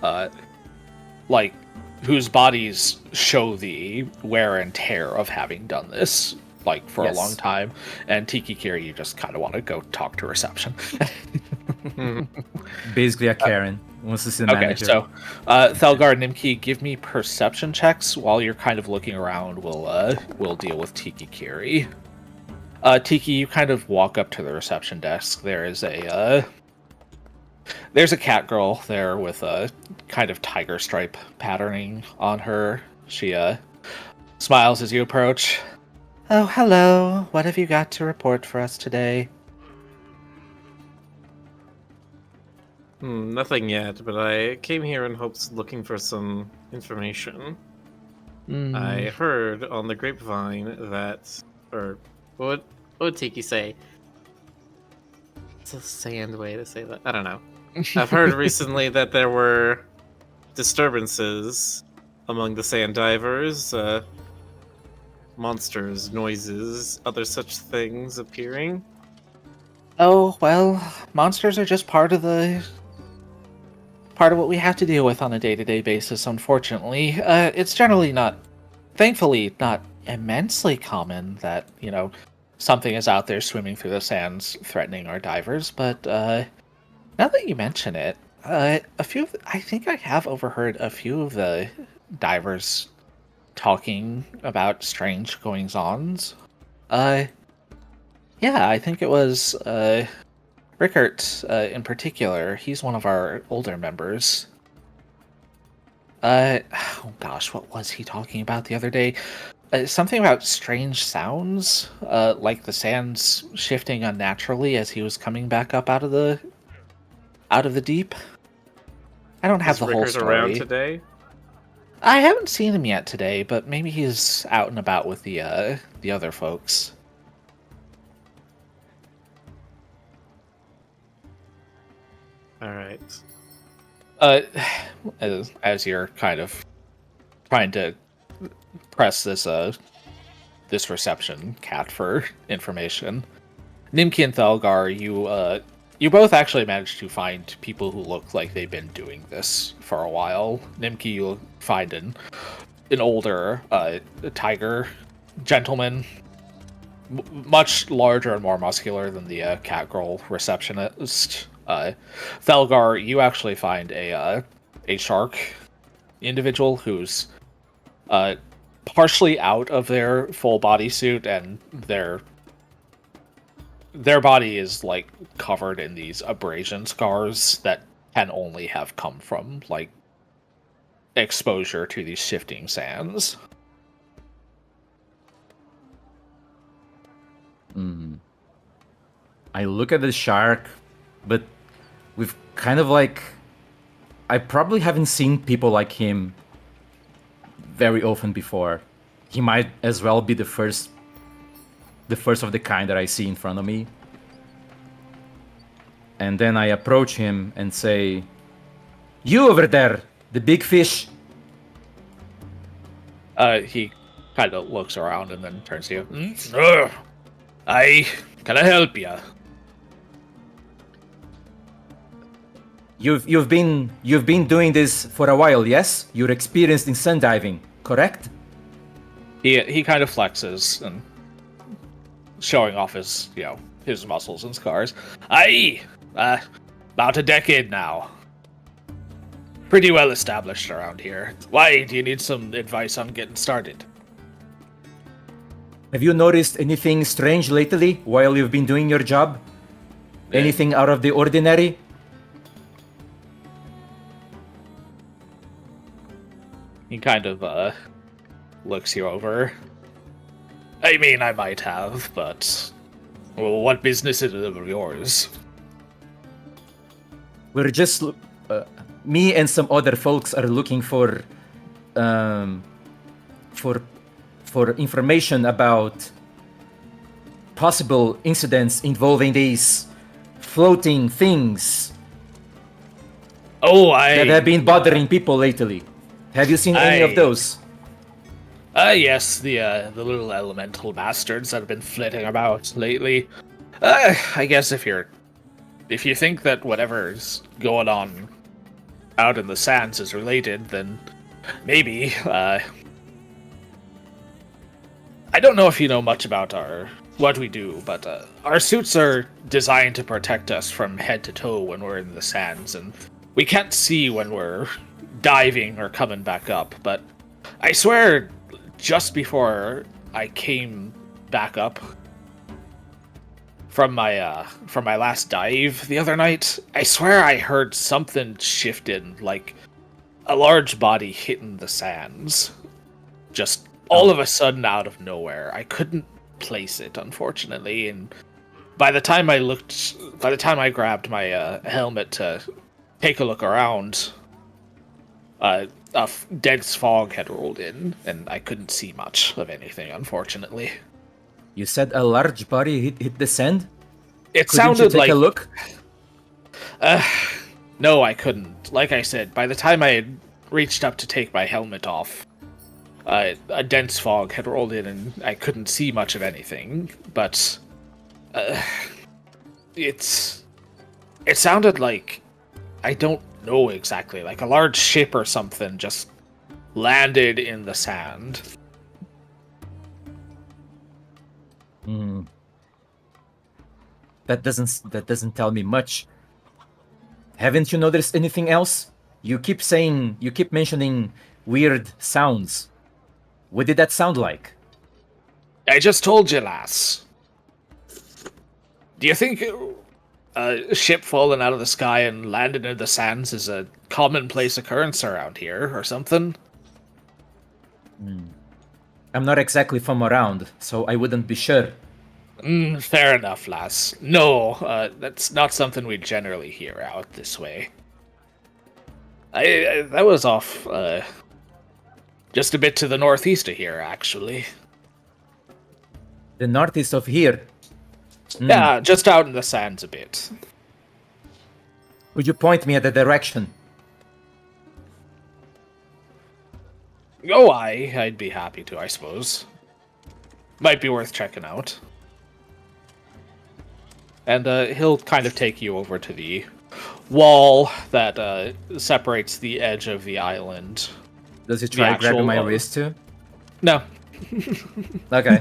whose bodies show the wear and tear of having done this, like, for a long time. And Tiki Kiri, you just kind of want to go talk to reception. Basically a Karen. wants to see the Okay, manager. so Thelgar and Nimki, give me perception checks while you're kind of looking around. We'll deal with Tiki Kiri. Tiki, you kind of walk up to the reception desk. There's a cat girl there with a kind of tiger stripe patterning on her. She smiles as you approach. Oh, hello. What have you got to report for us today? Nothing yet, but I came here in hopes looking for some information. I heard on the grapevine that, or what would Tiki say? It's a sand way to say that. I don't know. I've heard recently that there were disturbances among the sand divers, monsters, noises, other such things appearing. Oh, well, monsters are just part of what we have to deal with on a day-to-day basis, unfortunately. It's generally thankfully not immensely common that, something is out there swimming through the sands threatening our divers, but now that you mention it, I think I have overheard a few of the divers talking about strange goings-ons. Yeah, I think it was Rickert in particular. He's one of our older members. Oh gosh, what was he talking about the other day? Something about strange sounds, like the sands shifting unnaturally as he was coming back up out of the deep. I don't have Is the whole Rickert story. around today? I haven't seen him yet today, but maybe he's out and about with the other folks. All right. As you're kind of trying to press this reception cat for information, Nimki and Thelgar, you both actually managed to find people who look like they've been doing this for a while. Nimki, you'll find an older tiger gentleman, much larger and more muscular than the cat girl receptionist. Thelgar, you actually find a shark individual who's partially out of their full bodysuit, and their body is like covered in these abrasion scars that can only have come from like exposure to these shifting sands. I look at the shark, but we've kind of like... I probably haven't seen people like him very often before. He might as well be the first of the kind that I see in front of me. And then I approach him and say, "You over there, the big fish." He kind of looks around and then turns to you. Can I help you? You've been doing this for a while, yes? You're experienced in sun diving, correct? He kind of flexes and showing off his his muscles and scars. About a decade now. Pretty well established around here. Why, do you need some advice on getting started? Have you noticed anything strange lately while you've been doing your job? Anything out of the ordinary? He kind of looks you over. I mean, I might have, but well, what business is it of yours? We're just me and some other folks are looking for information about possible incidents involving these floating things that have been bothering people lately. Have you seen any of those? Yes, the little elemental bastards that have been flitting about lately. I guess if you think that whatever's going on out in the sands is related, then maybe. I don't know if you know much about what we do, but our suits are designed to protect us from head to toe when we're in the sands, and we can't see when we're diving or coming back up, but I swear just before I came back up from my last dive the other night, I swear I heard something shifted, like a large body hitting the sands. Just all of a sudden out of nowhere. I couldn't place it, unfortunately, and by the time I grabbed my helmet to take a look around, dense fog had rolled in, and I couldn't see much of anything, unfortunately. You said a large body hit the sand? It Couldn't sounded you take like... a look? No, I couldn't. Like I said, by the time I had reached up to take my helmet off, a dense fog had rolled in, and I couldn't see much of anything, but... it sounded like... I don't know exactly, like a large ship or something just landed in the sand. That doesn't tell me much. Haven't you noticed anything else? You keep mentioning weird sounds. What did that sound like? I just told you, lass. Do you think a ship falling out of the sky and landing in the sands is a commonplace occurrence around here, or something? I'm not exactly from around, so I wouldn't be sure. Fair enough, lass. No, that's not something we generally hear out this way. That was off, just a bit to the northeast of here, actually. The northeast of here? Yeah, just out in the sands a bit. Would you point me at the direction? Oh, I'd be happy to, I suppose. Might be worth checking out. And he'll kind of take you over to the wall that separates the edge of the island. Does he try grabbing my wrist too? No. Okay.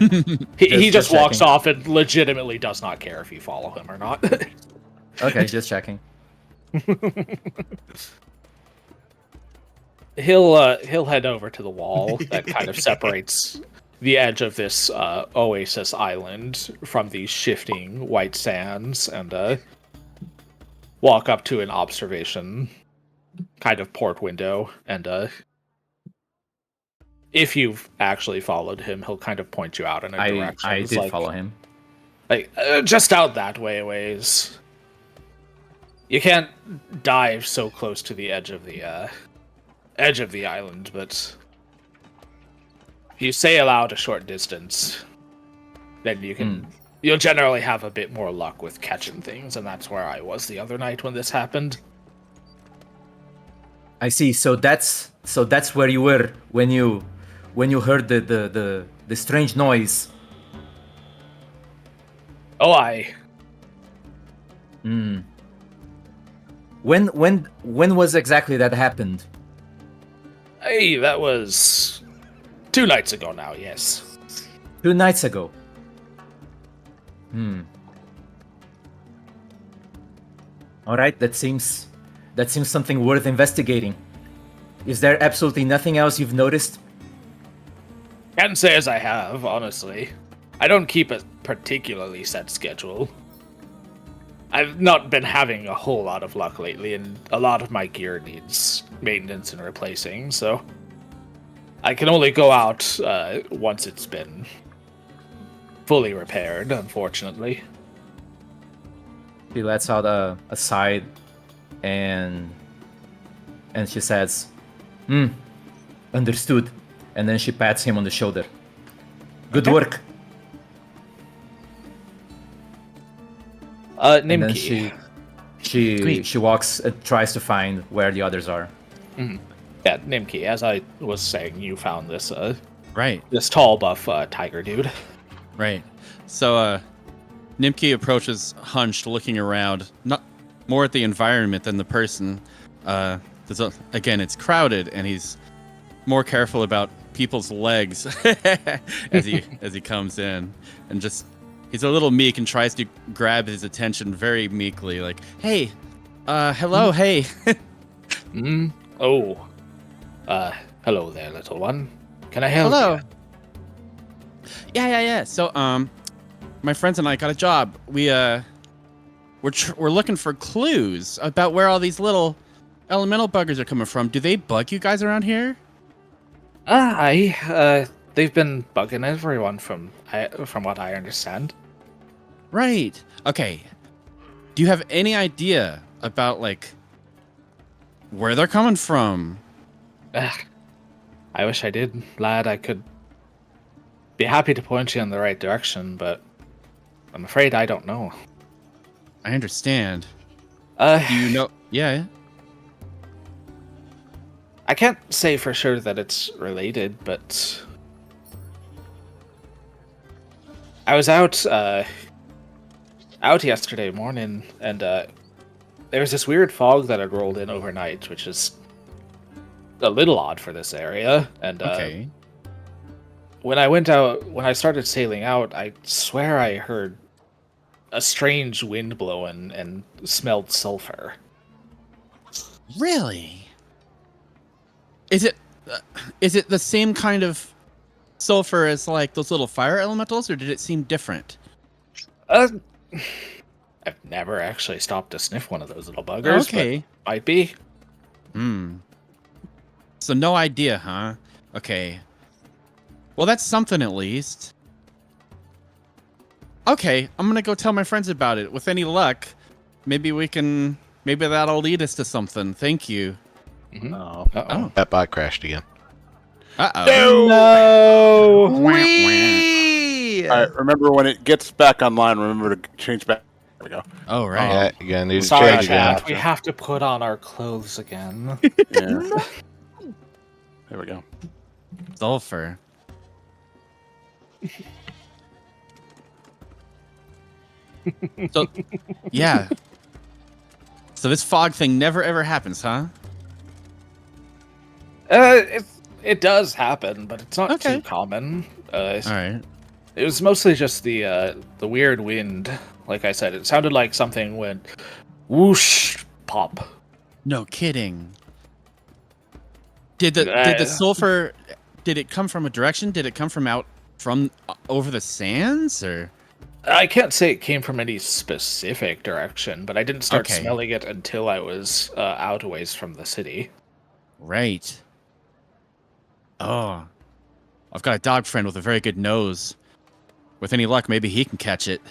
He just walks checking. off and legitimately does not care if you follow him or not. Okay, just checking. He'll head over to the wall that kind of separates the edge of this oasis island from these shifting white sands, and walk up to an observation kind of port window, and if you've actually followed him, he'll kind of point you out in a direction. I did follow him. Like just out that way a ways. You can't dive so close to the edge of the island, but if you sail out a short distance, then you'll generally have a bit more luck with catching things, and that's where I was the other night when this happened. I see. So that's where you were when you heard the strange noise. Oh, aye. When was exactly that happened? Hey, that was 2 nights ago now, yes. 2 nights ago. All right, that seems something worth investigating. Is there absolutely nothing else you've noticed? Can't say as I have, honestly. I don't keep a particularly set schedule. I've not been having a whole lot of luck lately, and a lot of my gear needs maintenance and replacing, so I can only go out once it's been fully repaired, unfortunately. She lets out a sigh, and she says, understood. And then she pats him on the shoulder. Good work. And then Nimki. she walks, tries to find where the others are. Yeah, Nimki, as I was saying, you found this Right. this tall buff tiger dude. Right. So, Nimki approaches hunched, looking around, not more at the environment than the person. Again, it's crowded, and he's more careful about people's legs as he comes in, and just he's a little meek and tries to grab his attention very meekly, like, "Hey, hello, hey." Hmm? Oh. Hello there, little one. Can I help Hello. you? Yeah. So, my friends and I got a job. We're looking for clues about where all these little elemental buggers are coming from. Do they bug you guys around here? They've been bugging everyone from what I understand. Right. Okay. Do you have any idea about like where they're coming from? I wish I did, lad. I could be happy to point you in the right direction, but I'm afraid I don't know. I understand. Do Do you know? Yeah. I can't say for sure that it's related, but I was out yesterday morning, and there was this weird fog that had rolled in overnight, which is a little odd for this area. And Okay. when I started sailing out, I swear I heard a strange wind blowing and smelled sulfur. Really? Is it the same kind of sulfur as like those little fire elementals, or did it seem different? I've never actually stopped to sniff one of those little buggers, Okay. but might be. So no idea, huh? Okay. Well, that's something at least. Okay, I'm gonna go tell my friends about it. With any luck, maybe that'll lead us to something. Thank you. Mm-hmm. Oh. Uh-oh. That bot crashed again. Uh-oh. No! Whee! All right, remember when it gets back online, remember to change back. There we go. Oh, right. Yeah, again, need to Sorry, change again. chat. We have to put on our clothes again. Yeah. There we go. Sulfur. So, yeah. So this fog thing never ever happens, huh? It does happen, but it's not Okay. too common. All right. It was mostly just the weird wind. Like I said, it sounded like something went whoosh, pop. No kidding. Did the sulfur? Did it come from a direction? Did it come from out from over the sands, or? I can't say it came from any specific direction, but I didn't start Okay. smelling it until I was out a ways from the city. Right. Oh, I've got a dog friend with a very good nose. With any luck, maybe he can catch it.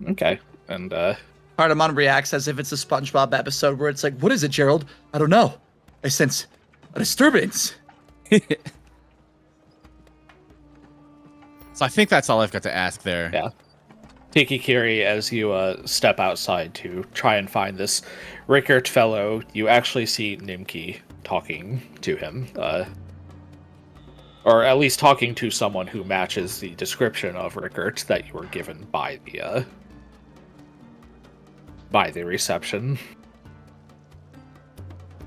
Okay, and Cardamon reacts as if it's a SpongeBob episode where it's like, "What is it, Gerald? I don't know. I sense a disturbance." So I think that's all I've got to ask there. yeah. Tiki Kiri, as you step outside to try and find this Rickert fellow, you actually see Nimki talking to him. Or at least talking to someone who matches the description of Rickert that you were given by the reception.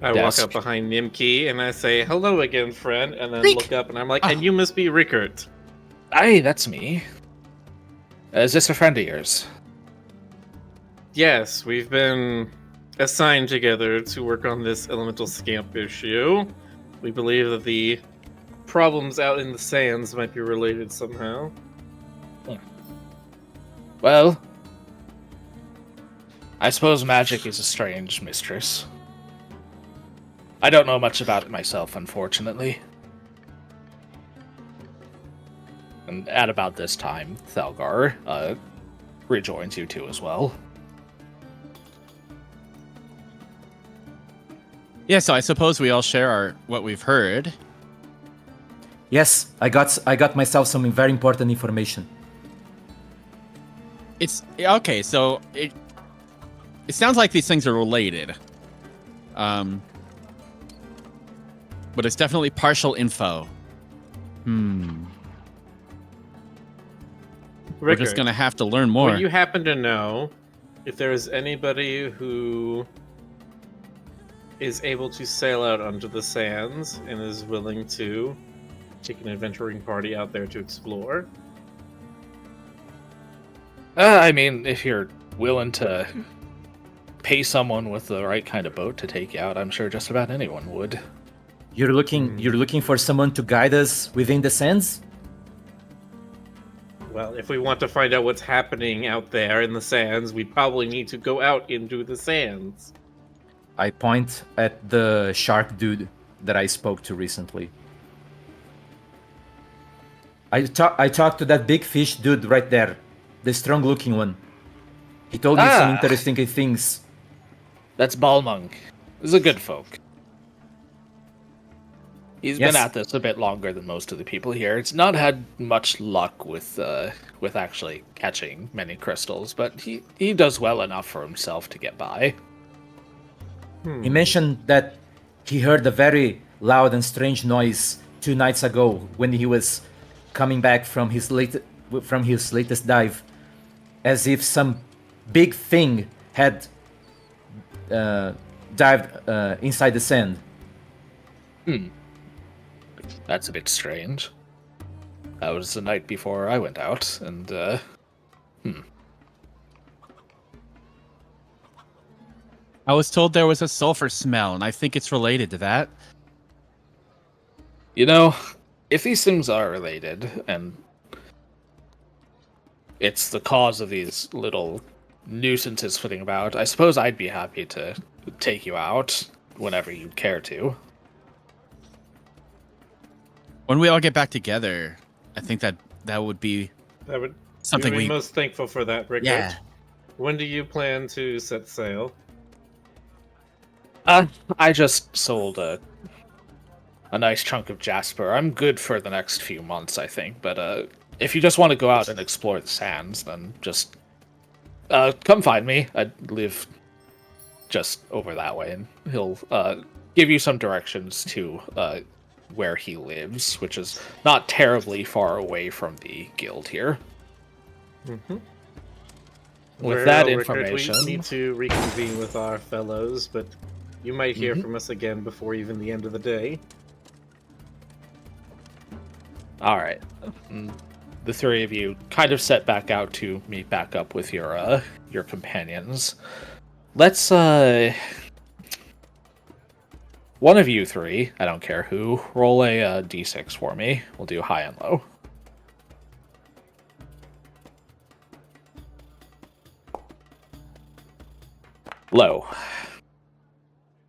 I Desk. walk up behind Nimki and I say, "Hello again, friend," and then Rick! look up and I'm like, Oh. "And you must be Rickert." Aye, that's me. Is this a friend of yours? Yes, we've been assigned together to work on this elemental scamp issue. We believe that the problems out in the sands might be related somehow. Well, I suppose magic is a strange mistress. I don't know much about it myself, unfortunately. And at about this time, Thalgar rejoins you two as well. Yeah, so I suppose we all share what we've heard. Yes, I got myself some very important information. It's okay, so it sounds like these things are related. But it's definitely partial info. We're just Rickert, gonna have to learn more. would you happen to know if there is anybody who is able to sail out onto the sands and is willing to take an adventuring party out there to explore? I mean, if you're willing to pay someone with the right kind of boat to take you out, I'm sure just about anyone would. You're looking for someone to guide us within the sands? Well, if we want to find out what's happening out there in the sands, we probably need to go out into the sands. I point at the shark dude that I spoke to recently. I talked to that big fish dude right there, the strong-looking one. He told me some interesting things. That's Balmung. He's a good folk. He's Yes. been at this a bit longer than most of the people here. It's not had much luck with actually catching many crystals, but he does well enough for himself to get by. He mentioned that he heard a very loud and strange noise 2 nights ago when he was coming back from his latest dive, as if some big thing had dived inside the sand. That's a bit strange. That was the night before I went out, and I was told there was a sulfur smell, and I think it's related to that. you know, if these things are related, and it's the cause of these little nuisances flitting about, I suppose I'd be happy to take you out whenever you'd care to. When we all get back together, I think that would be That would something you'd be we. most thankful for that, Rickard. Yeah. When do you plan to set sail? I just sold a nice chunk of jasper. I'm good for the next few months, I think. But if you just want to go out and explore the sands, then just come find me. I live just over that way, and he'll give you some directions to where he lives, which is not terribly far away from the guild here. Mm-hmm. With that Rickard, information, we need to reconvene with our fellows, but you might hear from us again before even the end of the day. all right. The three of you kind of set back out to meet back up with your companions. Let's one of you three, I don't care who, roll a d6 for me. We'll do high and low. Low.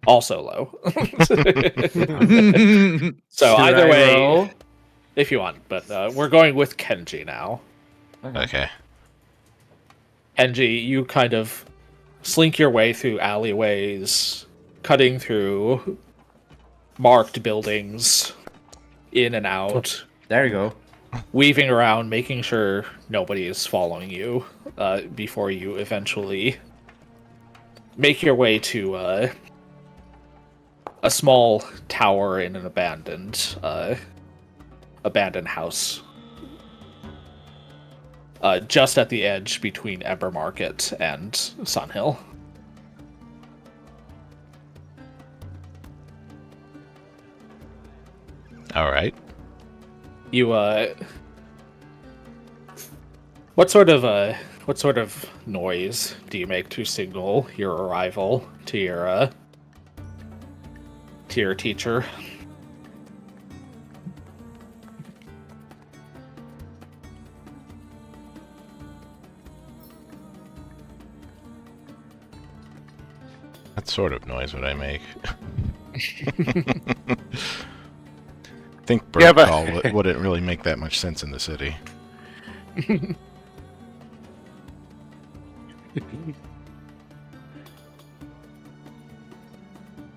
Also low. So either way, if you want, but we're going with Kenji now. Okay. Kenji, you kind of slink your way through alleyways, cutting through marked buildings, in and out, There you go. weaving around, making sure nobody is following you before you eventually make your way to a small tower in an abandoned house. Just at the edge between Ember Market and Sunhill. All right. You what sort of noise do you make to signal your arrival to your teacher? What sort of noise would I make? I think bird Yeah, but- call wouldn't really make that much sense in the city.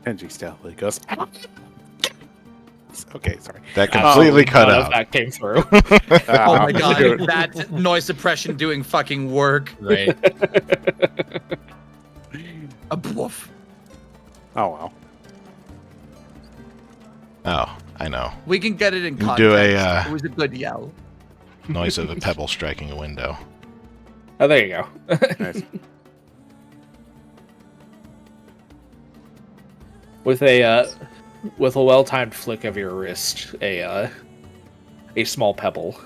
Kenji stealthily goes. Okay, sorry. That completely cut None of out. that came through. Oh my god, Dude. that noise suppression doing fucking work. Right. A bluff. Oh well. Oh, I know. We can get it in You context. do a, It was a good yell. Noise of a pebble striking a window. Oh, there you go. Nice. With a well-timed flick of your wrist, a small pebble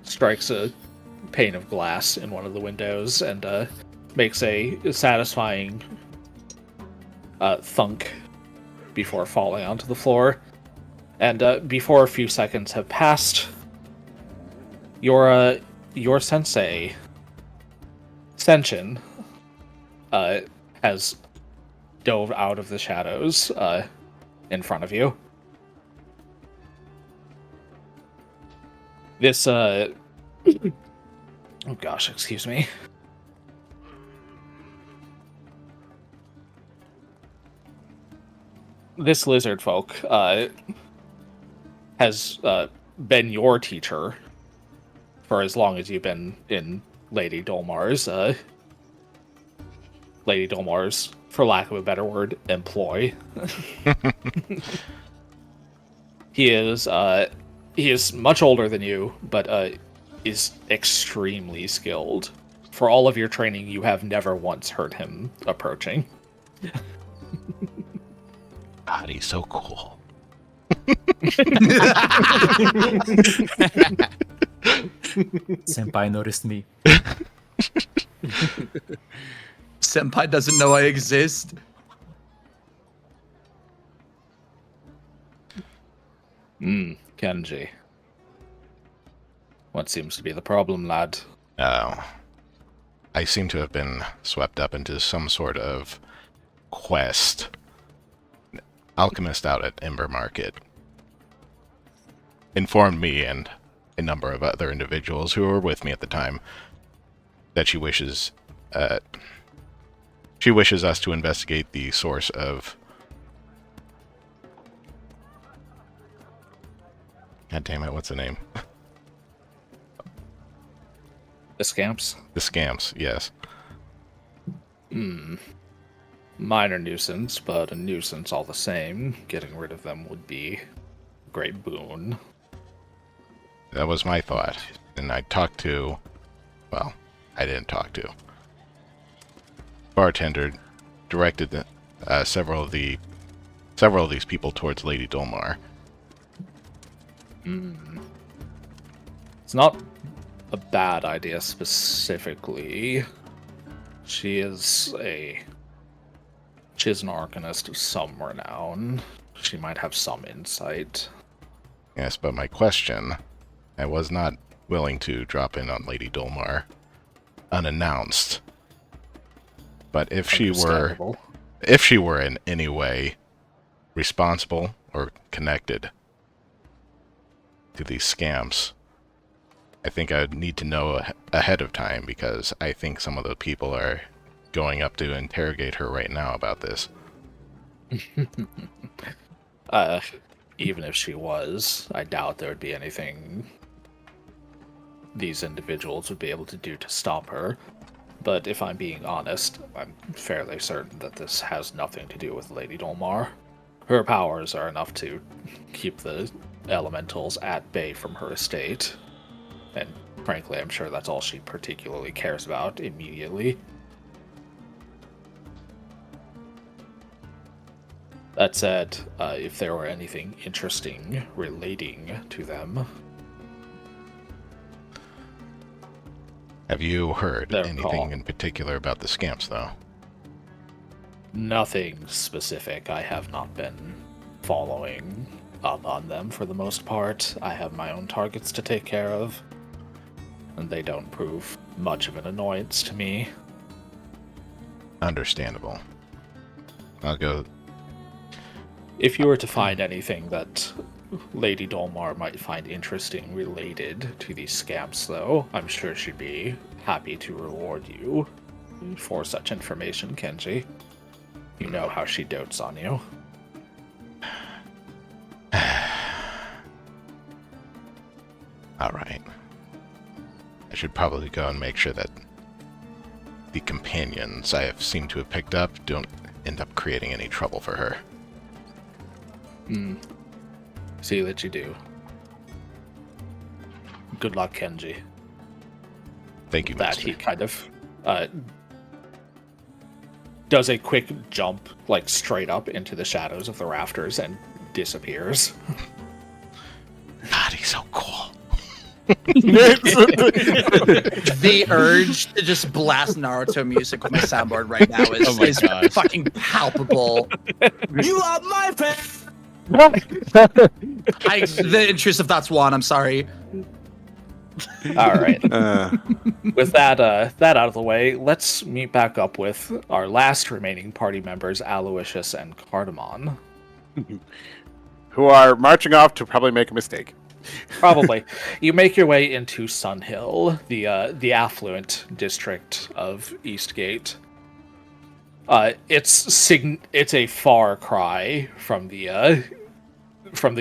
strikes a pane of glass in one of the windows and makes a satisfying thunk before falling onto the floor. And before a few seconds have passed, your sensei, Senshin, has dove out of the shadows in front of you. This, oh gosh, excuse me. This lizard folk has been your teacher for as long as you've been in Lady Dolmar's, for lack of a better word, employ. He is much older than you, but is extremely skilled. For all of your training, you have never once heard him approaching. God, he's so cool. Senpai noticed me. Senpai doesn't know I exist. Kenji. What seems to be the problem, lad? Oh. I seem to have been swept up into some sort of quest. Alchemist out at Ember Market informed me and a number of other individuals who were with me at the time that she wishes us to investigate the source of... God damn it, what's the name? The scamps? The scamps, yes. Minor nuisance, but a nuisance all the same. Getting rid of them would be a great boon. That was my thought. And I talked to... Well, I didn't talk to. Bartender directed several of these people towards Lady Dolmar. It's not a bad idea specifically. She is an arcanist of some renown. She might have some insight. Yes, but my question, I was not willing to drop in on Lady Dolmar unannounced. But if she were in any way responsible or connected to these scams, I think I would need to know ahead of time, because I think some of the people are going up to interrogate her right now about this. Even if she was, I doubt there would be anything these individuals would be able to do to stop her. But if I'm being honest, I'm fairly certain that this has nothing to do with Lady Dolmar. Her powers are enough to keep the elementals at bay from her estate. And frankly, I'm sure that's all she particularly cares about immediately. That said, if there were anything interesting relating to them... Have you heard Their anything call. in particular about the scamps, though? Nothing specific. I have not been following up on them for the most part. I have my own targets to take care of, and they don't prove much of an annoyance to me. Understandable. I'll go... If you were to find anything that Lady Dolmar might find interesting related to these scamps, though, I'm sure she'd be happy to reward you for such information, Kenji. You know how she dotes on you. Alright. I should probably go and make sure that the companions I have seemed to have picked up don't end up creating any trouble for her. See that you do. Good luck, Kenji. Thank you, That Master. he kind of does a quick jump, like straight up into the shadows of the rafters and disappears. God, he's so cool. The urge to just blast Naruto music with my soundboard right now is, Oh my is gosh. fucking palpable. You are my friend. The intrusive thoughts won. I'm sorry. All right. With that out of the way, let's meet back up with our last remaining party members, Aloysius and Cardamon. Who are marching off to probably make a mistake. Probably. You make your way into Sun Hill, the affluent district of Eastgate. It's a far cry from the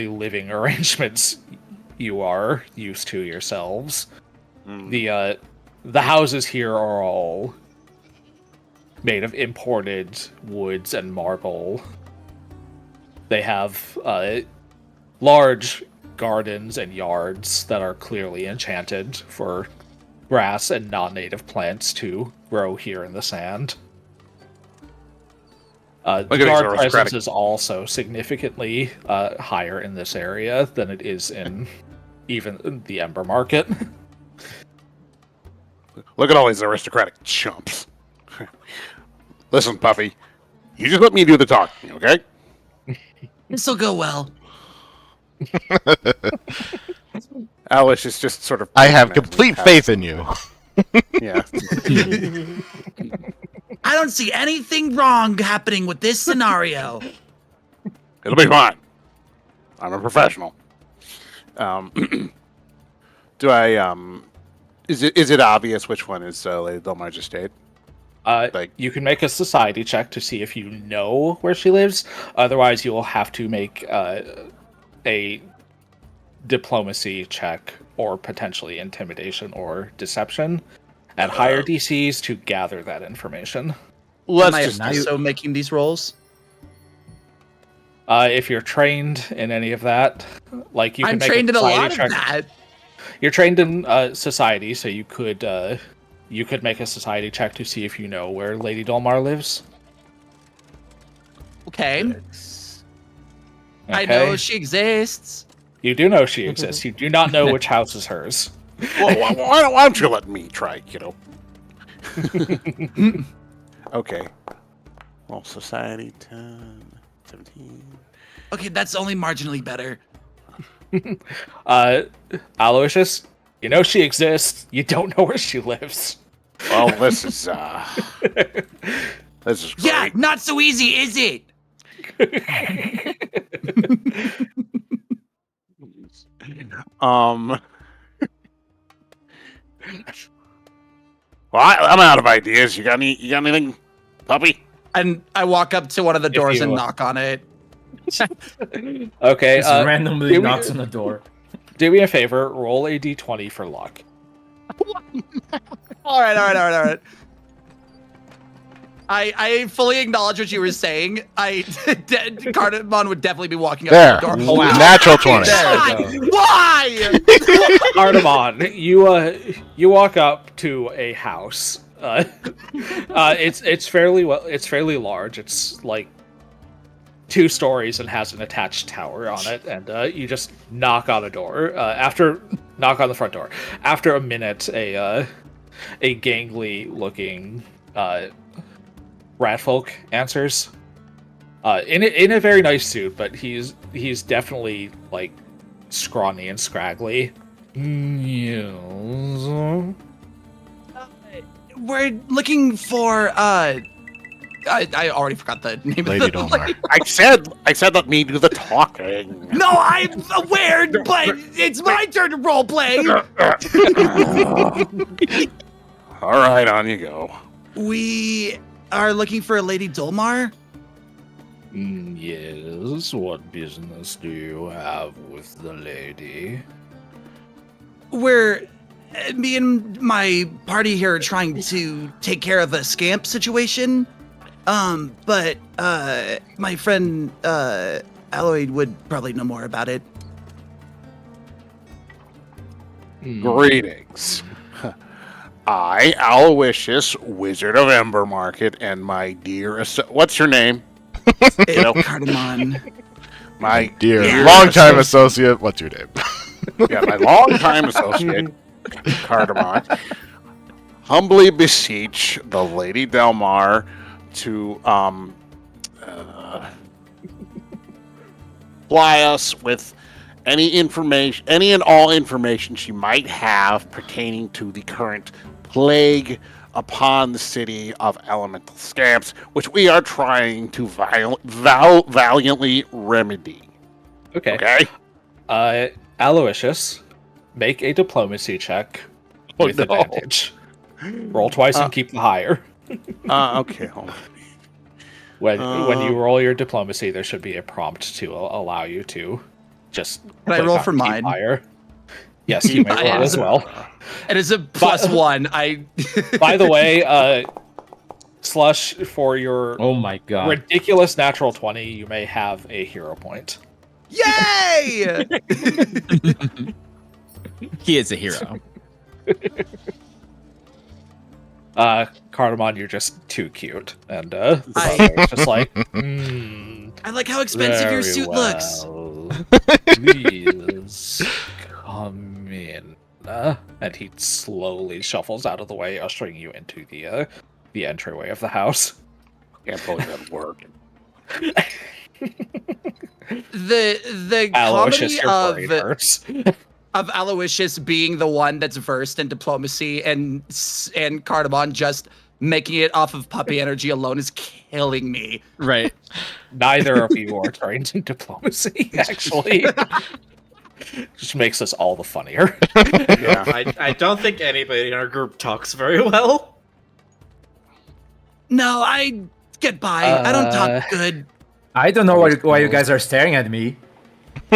living arrangements you are used to yourselves. The houses here are all made of imported woods and marble. They have large gardens and yards that are clearly enchanted for grass and non-native plants to grow here in the sand. The Look at these guard aristocratic- presence is also significantly higher in this area than it is in even the Ember Market. Look at all these aristocratic chumps. Listen, Puffy, you just let me do the talking, okay? This'll go well. Alice is just sort of... I have complete faith in you. Yeah. I don't see anything wrong happening with this scenario. It'll be fine. I'm a professional. Do I, is it obvious which one is Lady Delmar's estate? You can make a society check to see if you know where she lives. Otherwise, you will have to make a diplomacy check or potentially intimidation or deception at higher DCs to gather that information. Am I also making these rolls? If you're trained in any of that, like you can I'm make trained a in a society lot check. of that. You're trained in society, so you could make a society check to see if you know where Lady Dolmar lives. Okay. I know she exists. You do know she exists. You do not know which house is hers. Well, why don't you let me try, kiddo? Okay. Well, society 10, 17. Okay, that's only marginally better. Aloysius, you know she exists. You don't know where she lives. Well, this is great. Yeah, not so easy, is it? Well, I'm out of ideas. You got anything, puppy? And I walk up to one of the doors and knock on it. Okay. Just randomly knocks on the door. Do me a favor. Roll a d20 for luck. All right. I fully acknowledge what you were saying. Cardamon would definitely be walking up There. to the door. Wow. Natural 20. Why? Cardamon, you walk up to a house. It's fairly large. It's like 2 stories and has an attached tower on it, and you just knock on the door. Knock on the front door. After a minute, a gangly looking ratfolk answers. In a very nice suit, but he's definitely like scrawny and scraggly. Yes. We're looking for I already forgot the name Lady of the Dolmar. I said let me do the talking. No, I'm aware, but it's my turn to roleplay. All right, on you go. We are looking for a Lady Dolmar. Yes. What business do you have with the lady? We're me and my party here are trying to take care of a scamp situation. But my friend Alloy would probably know more about it. Greetings. I, Aloysius, Wizard of Ember Market, and my dear... What's your name? Cardamon. My Dear Yeah. longtime associate, what's your name? Yeah, my longtime associate, Cardamom, humbly beseech the Lady Delmar to supply us with any information, any and all information she might have pertaining to the current plague upon the city of elemental scamps, which we are trying to valiantly remedy. Okay. Aloysius, make a diplomacy check with advantage. Roll twice and keep the higher. Okay, hold on. When you roll your diplomacy, there should be a prompt to allow you to just. Can I click roll on for keep mine? Higher. Yes, you may roll as well. It is a +1. By the way, Slush, for your Oh my god. ridiculous natural 20, you may have a hero point. Yay! He is a hero. Cardamom, you're just too cute, and it's just like, I like how expensive your suit looks. Please come in. And he slowly shuffles out of the way, ushering you into the entryway of the house. Can't believe that worked. The Aloysius, comedy your brain hurts. of Aloysius being the one that's versed in diplomacy and Cardamom just making it off of puppy energy alone is killing me. Right. Neither of you are trained in diplomacy, actually. Just makes us all the funnier. Yeah. I don't think anybody in our group talks very well. No, I get by. I don't talk good. I don't know why you guys are staring at me.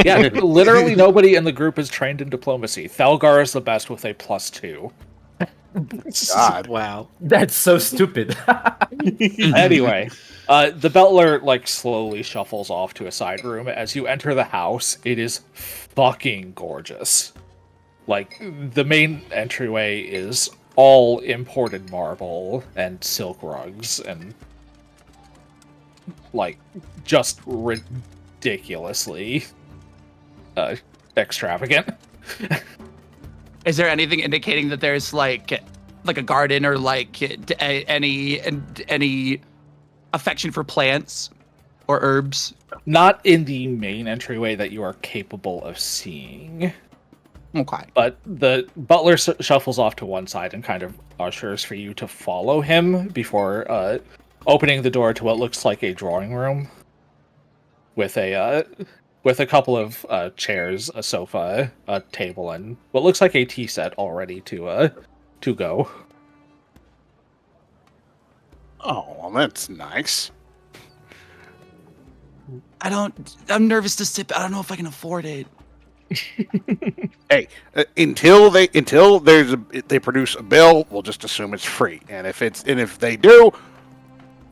Yeah, literally nobody in the group is trained in diplomacy. Thalgar is the best with a +2. God. Wow. That's so stupid. Anyway, the butler slowly shuffles off to a side room. As you enter the house, it is fucking gorgeous. The main entryway is all imported marble and silk rugs and just ridiculously extravagant. Is there anything indicating that there's like a garden or any affection for plants or herbs? Not in the main entryway that you are capable of seeing. Okay. But the butler shuffles off to one side and kind of ushers for you to follow him before opening the door to what looks like a drawing room with a couple of chairs, a sofa, a table, and what looks like a tea set already to go. Oh, well, that's nice. I'm nervous to sit, but I don't know if I can afford it. Hey, until they produce a bill, we'll just assume it's free. And if they do,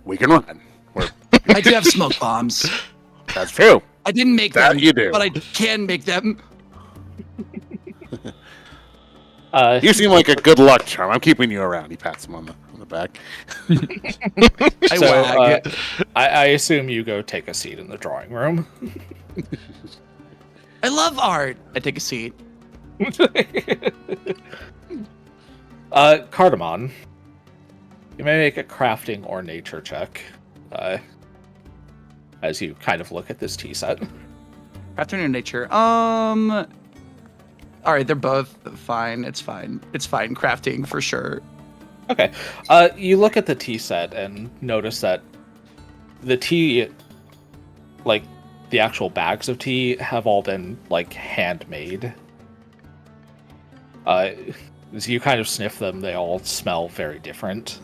we can run. I do have smoke bombs. That's true. I didn't make That them, you do. but I can make them. You seem like a good luck charm. I'm keeping you around. He pats him on the back. I wag. I assume you go take a seat in the drawing room. I love art. I take a seat. Cardamom, you may make a crafting or nature check as you kind of look at this tea set. Crafting or nature? All right, they're both fine. It's fine. It's fine. Crafting for sure. Okay. You look at the tea set and notice that the tea, the actual bags of tea, have all been handmade. As you kind of sniff them, they all smell very different.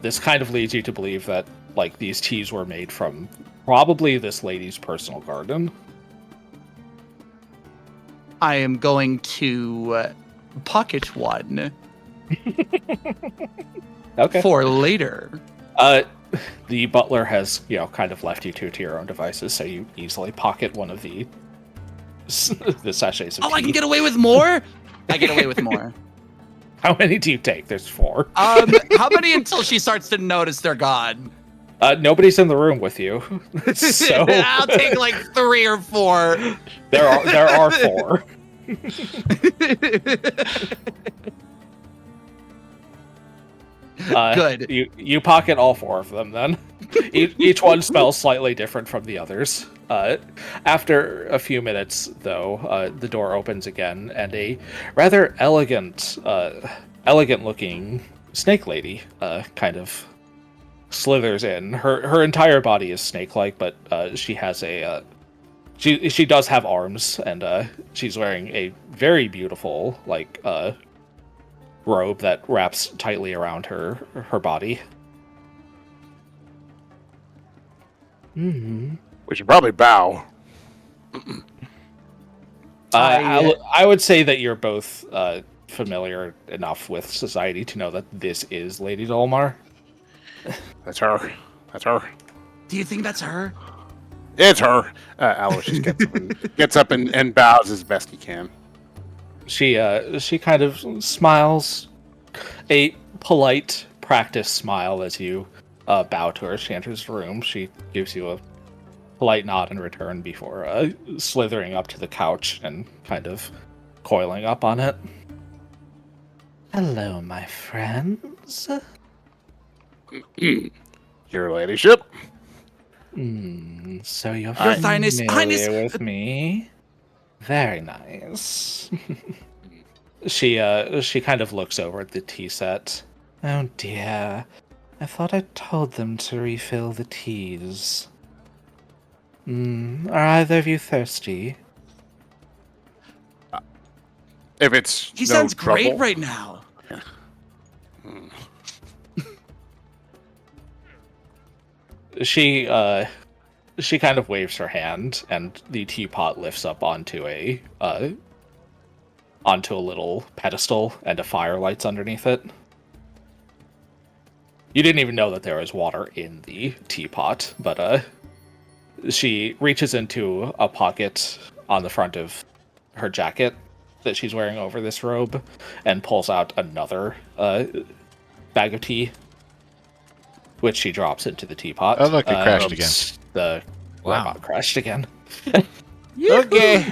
This kind of leads you to believe that these teas were made from probably this lady's personal garden. I am going to pocket one. Okay. For later. The butler has, kind of left you to your own devices, so you easily pocket one of the sachets of tea. I can get away with more? I get away with more. How many do you take? There's 4. How many until she starts to notice they're gone? Nobody's in the room with you, so I'll take like 3 or 4. there are 4. Good. You pocket all 4 of them then. Each one smells slightly different from the others. After a few minutes, though, the door opens again, and a rather elegant-looking snake lady kind of slithers in. Her entire body is snake-like, but she has a she does have arms, and she's wearing a very beautiful robe that wraps tightly around her body. Mm-hmm. We should probably bow. I would say that you're both familiar enough with society to know that this is Lady Dolmar. That's her. That's her. Do you think that's her? It's her. Aloysius gets up and bows as best he can. She kind of smiles, a polite practice smile as you bow to her. She enters the room. She gives you a polite nod in return before slithering up to the couch and kind of coiling up on it. Hello, my friends. Your ladyship. So you're Your familiar Highness. with me? Very nice. She kind of looks over at the tea set. Oh dear, I thought I told them to refill the teas. Are either of you thirsty? If it's He no sounds trouble. great right now. She kind of waves her hand, and the teapot lifts up onto a little pedestal, and a fire lights underneath it. You didn't even know that there was water in the teapot, but she reaches into a pocket on the front of her jacket that she's wearing over this robe, and pulls out another bag of tea, which she drops into the teapot. Oh, look, it crashed again. The Wow. robot crashed again. Okay.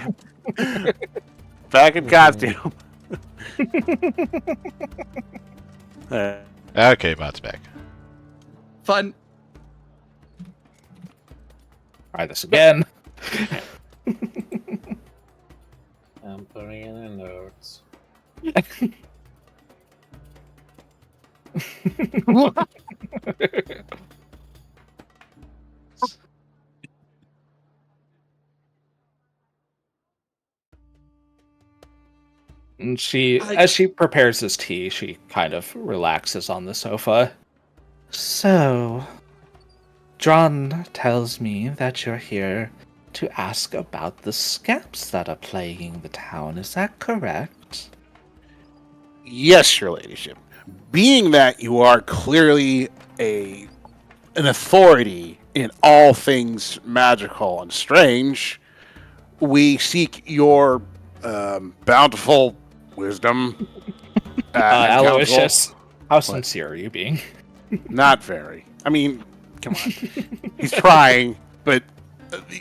Back in costume. Okay, bot's back. Fun. Try this again. I'm putting in the notes. And as she prepares this tea, she kind of relaxes on the sofa. So, Dron tells me that you're here to ask about the scamps that are plaguing the town. Is that correct? Yes, your ladyship. Being that you are clearly an authority in all things magical and strange, we seek your bountiful wisdom. and Aloysius, counsel. how sincere are you being? Not very. I mean, come on. He's trying, but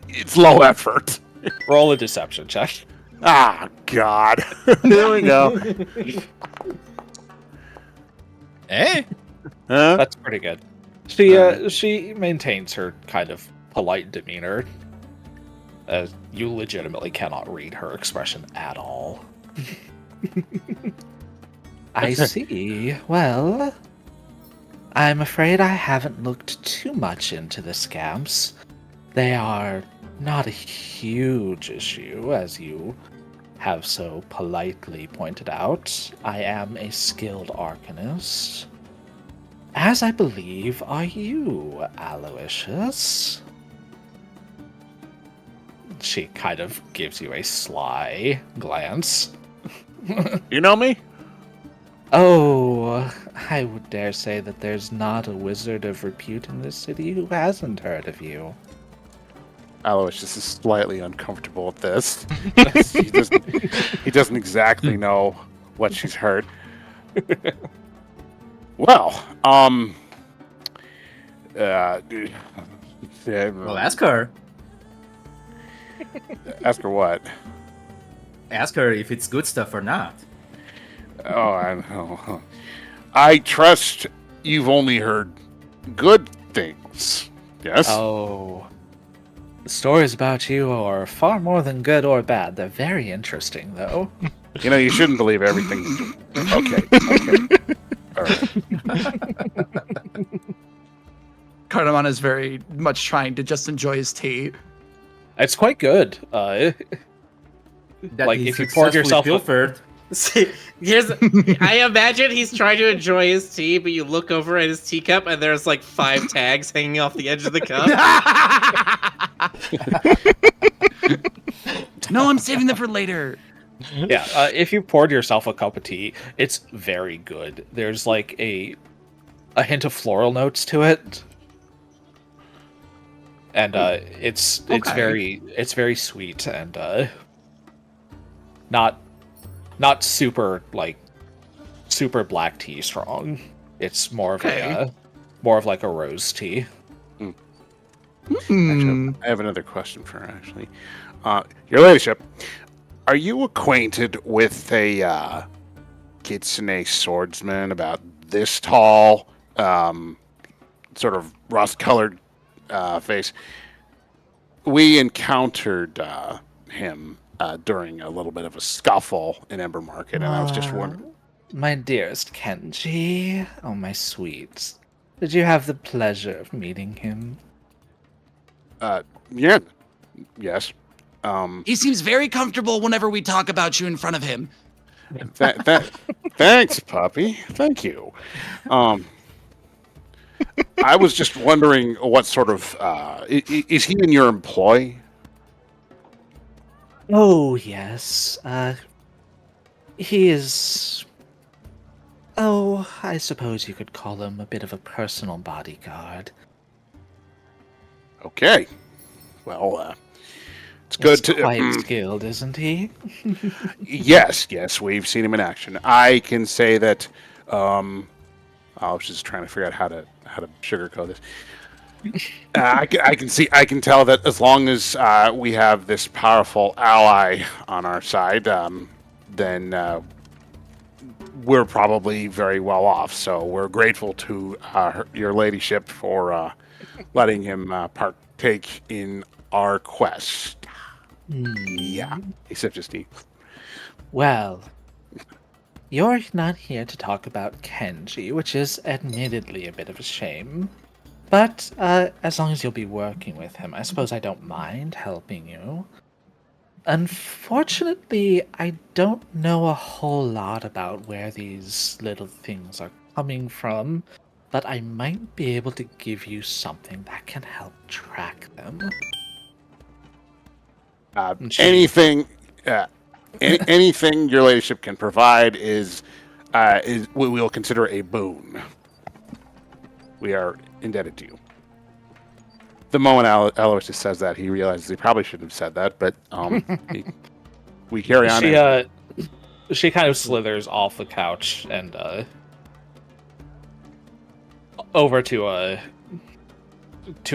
it's low effort. Roll a deception check. Ah, God. There we go. Hey, Huh? That's pretty good. She maintains her kind of polite demeanor. You legitimately cannot read her expression at all. I see. Well, I'm afraid I haven't looked too much into the scamps. They are not a huge issue, as you have so politely pointed out. I am a skilled arcanist. As I believe are you, Aloysius. She kind of gives you a sly glance. You know me? Oh, I would dare say that there's not a wizard of repute in this city who hasn't heard of you. Aloysius is slightly uncomfortable at this. he doesn't exactly know what she's heard. Well, Yeah, Well, ask her. ask her what? Ask her if it's good stuff or not. Oh, I know. I trust you've only heard good things. Yes? Oh, the stories about you are far more than good or bad. They're very interesting, though. You know, you shouldn't believe everything. Okay. All right. Cardamon is very much trying to just enjoy his tea. It's quite good. That Like, he if you poured successfully yourself a- pilfered. See, I imagine he's trying to enjoy his tea, but you look over at his teacup and there's like 5 tags hanging off the edge of the cup. No, I'm saving them for later. Yeah, if you poured yourself a cup of tea, it's very good. There's like a hint of floral notes to it, and it's Okay. very sweet and not super super black tea strong. It's more of Okay. more of like a rose tea. Actually, I have another question for her, actually. Your ladyship, are you acquainted with a kitsune swordsman about this tall, sort of rust-colored face? We encountered him during a little bit of a scuffle in Ember Market, and I was just wondering. My dearest Kenji, oh my sweet, did you have the pleasure of meeting him? Yeah, yes. He seems very comfortable whenever we talk about you in front of him. Thanks, puppy. Thank you. I was just wondering what sort of is he in your employ? Oh, yes. He is. Oh, I suppose you could call him a bit of a personal bodyguard. Okay. Well, it's good He's to. quite skilled, isn't he? Yes, we've seen him in action. I can say that. I was just trying to figure out how to sugarcoat this. I can tell that as long as we have this powerful ally on our side, then we're probably very well off. So we're grateful to your ladyship for letting him partake in our quest. Yeah, he sipped his tea. Well, you're not here to talk about Kenji, which is admittedly a bit of a shame. But as long as you'll be working with him, I suppose I don't mind helping you. Unfortunately, I don't know a whole lot about where these little things are coming from, but I might be able to give you something that can help track them. Anything your ladyship can provide is we will consider a boon. We are indebted to you. The moment Aloysius says that, he realizes he probably shouldn't have said that, but we carry on. She kind of slithers off the couch and over to a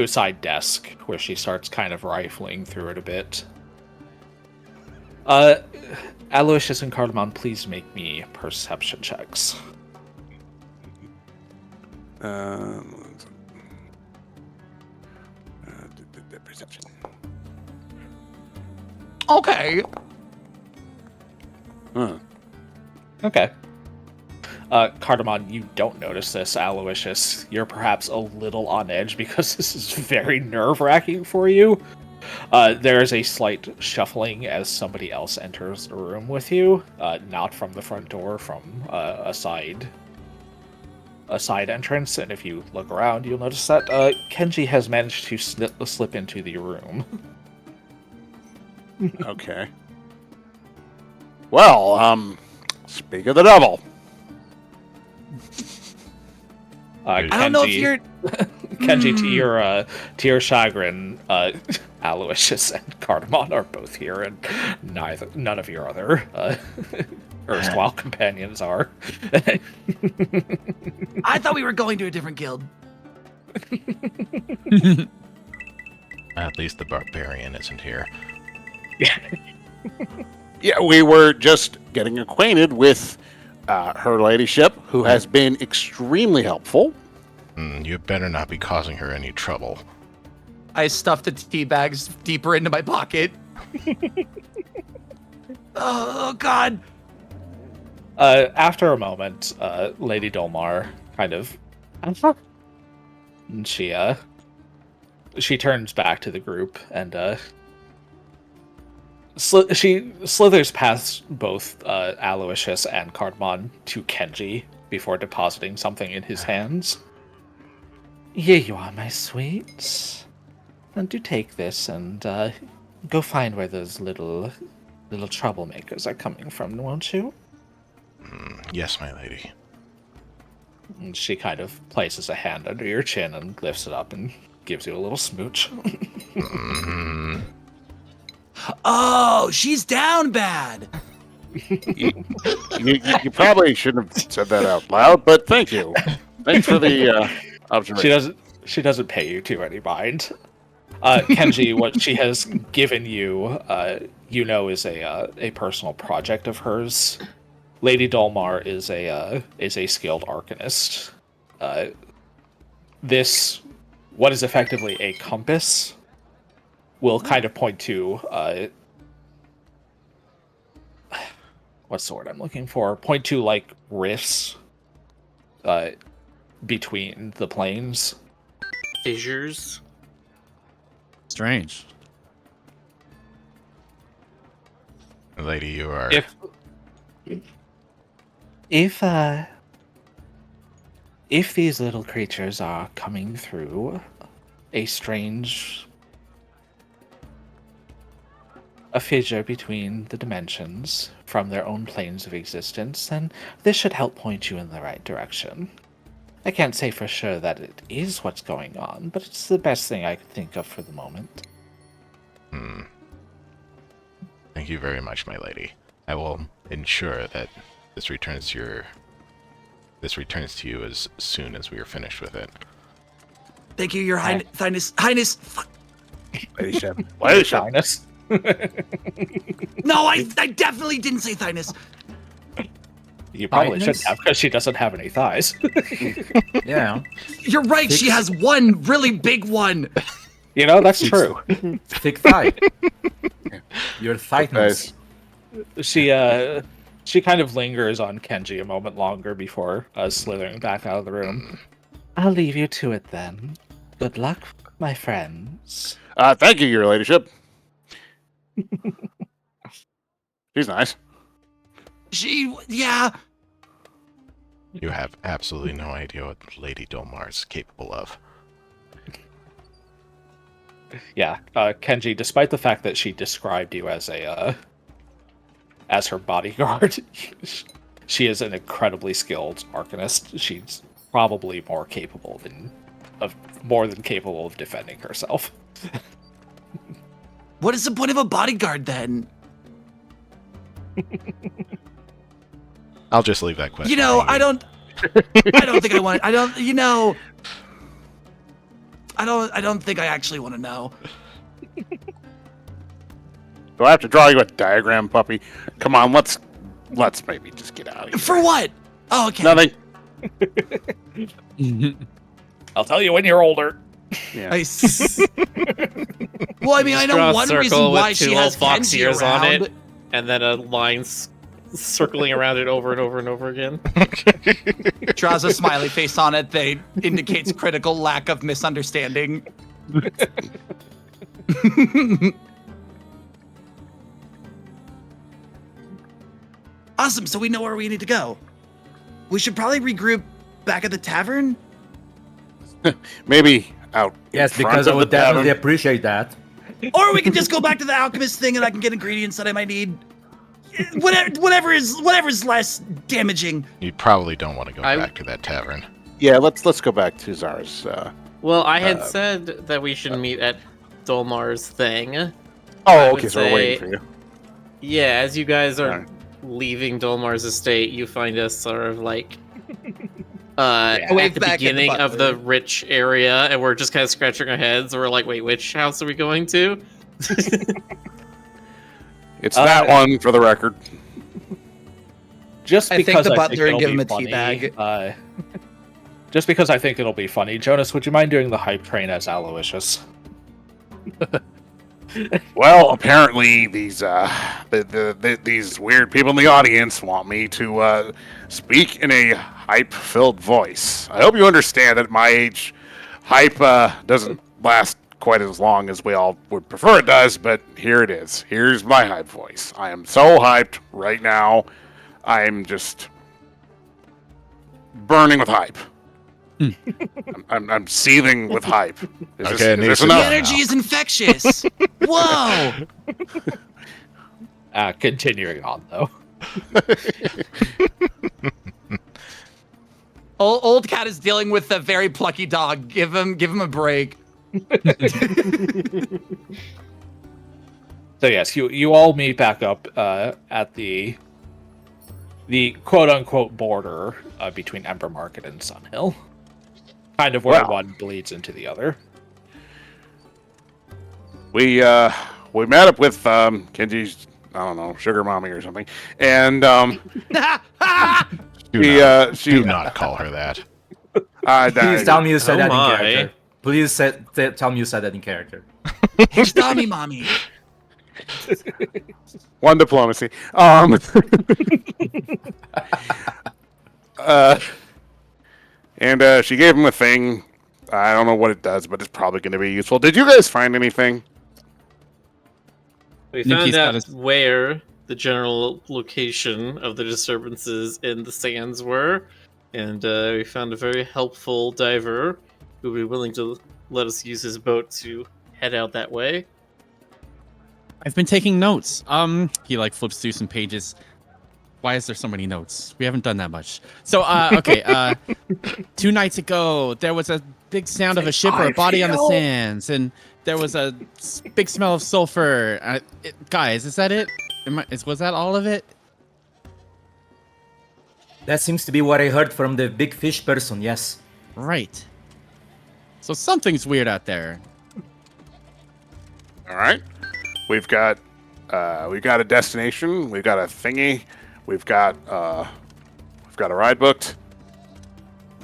side desk where she starts kind of rifling through it a bit. Aloysius and Cardamon, please make me perception checks. Perception. Okay. Okay. Cardamon, you don't notice this. Aloysius, you're perhaps a little on edge because this is very nerve-wracking for you. There is a slight shuffling as somebody else enters the room with you, not from the front door, from a side entrance. And if you look around, you'll notice that Kenji has managed to slip into the room. Okay. Well, speak of the devil. I don't know if you're. Kenji, to your chagrin, Aloysius and Cardamon are both here, and none of your other erstwhile companions are. I thought we were going to a different guild. At least the barbarian isn't here. Yeah, we were just getting acquainted with her ladyship, who has been extremely helpful. You better not be causing her any trouble. I stuffed the tea bags deeper into my pocket. Oh, God. After a moment, Lady Dolmar kind of, and she turns back to the group and she slithers past both Aloysius and Cardamon to Kenji before depositing something in his hands. Here you are, my sweet. And do take this and go find where those little troublemakers are coming from, won't you? Yes, my lady. And she kind of places a hand under your chin and lifts it up and gives you a little smooch. Oh, she's down bad. You probably shouldn't have said that out loud, but thank you. Thanks for the observation. She doesn't pay you to any mind. Kenji, what she has given you, is a personal project of hers. Lady Dolmar is a skilled arcanist. This, what is effectively a compass, will kind of point to what's the word I'm looking for? Point to like rifts between the planes. Fissures. Strange. Lady, you are... If these little creatures are coming through a fissure between the dimensions from their own planes of existence, then this should help point you in the right direction. I can't say for sure that it is what's going on, but it's the best thing I could think of for the moment. Thank you very much, my lady. I will ensure that this returns to you as soon as we are finished with it. Thank you, Your Highness. Fuck. Ladyship. Highness. No, I definitely didn't say Thyness. You probably Highness? shouldn't have, because she doesn't have any thighs. Yeah. You're right. She has one really big one. That's true. Thick thigh. Your thighs. She kind of lingers on Kenji a moment longer before slithering back out of the room. I'll leave you to it then. Good luck, my friends. Thank you, Your Ladyship. She's nice. Yeah. You have absolutely no idea what Lady Dolmar is capable of. Yeah, Kenji, despite the fact that she described you as her bodyguard, she is an incredibly skilled arcanist. She's probably more than capable of defending herself. What is the point of a bodyguard then? I'll just leave that question. I don't think I want. I don't think I actually want to know. Do I have to draw you a diagram, puppy? Come on, let's maybe just get out of here. For what? Oh, okay. Nothing. I'll tell you when you're older. Yeah. Well, I mean, I know one reason why she has fox Kenji ears around. on it, and then a line circling around it over and over and over again. Draws a smiley face on it that indicates critical lack of misunderstanding. Awesome, so we know where we need to go. We should probably regroup back at the tavern. Maybe out. Yes, in front because I of would the tavern. definitely appreciate that. Or we can just go back to the alchemist thing and I can get ingredients that I might need. Whatever is less damaging. You probably don't want to go back to that tavern. Yeah, let's go back to Zara's. Well, I had said that we should meet at Dolmar's thing. Oh, okay, so we're waiting for you. Yeah, as you guys are leaving Dolmar's estate, you find us sort of like at the back at the beginning of the butler. rich area, and we're just kind of scratching our heads. We're like, wait, which house are we going to? It's that one for the record. Just I think because the I butler it'll give him be a tea funny, bag. just because I think it'll be funny, Jonas, would you mind doing the hype train as Aloysius? Well, apparently these these weird people in the audience want me to speak in a hype-filled voice. I hope you understand that at my age, hype doesn't last quite as long as we all would prefer it does, but here it is. Here's my hype voice. I am so hyped right now. I'm just burning with hype. I'm seething with hype. Is Okay, this, is this The enough? energy is infectious. Whoa! Continuing on, though. Old cat is dealing with a very plucky dog. Give him a break. So yes, you all meet back up at the quote-unquote border between Ember Market and Sunhill. Kind of where Wow. one bleeds into the other. We met up with Kenji's, I don't know, sugar mommy or something, and Do not call her that. Please tell me you said Oh that in my. character. Please tell me you said that in character. It's Tommy Mommy. One diplomacy. And she gave him a thing. I don't know what it does, but it's probably going to be useful. Did you guys find anything? We Nikki's found got out his- where the general location of the disturbances in the sands were, and we found a very helpful diver who would be willing to let us use his boat to head out that way. I've been taking notes. He like flips through some pages. Why is there so many notes? We haven't done that much. So, okay. 2 nights ago, there was a big sound of a ship or a body on the sands, and there was a big smell of sulfur. Guys, is that it? Was that all of it? That seems to be what I heard from the big fish person, yes. Right. So something's weird out there. All right. We've got a destination. We've got a thingy. We've got a ride booked.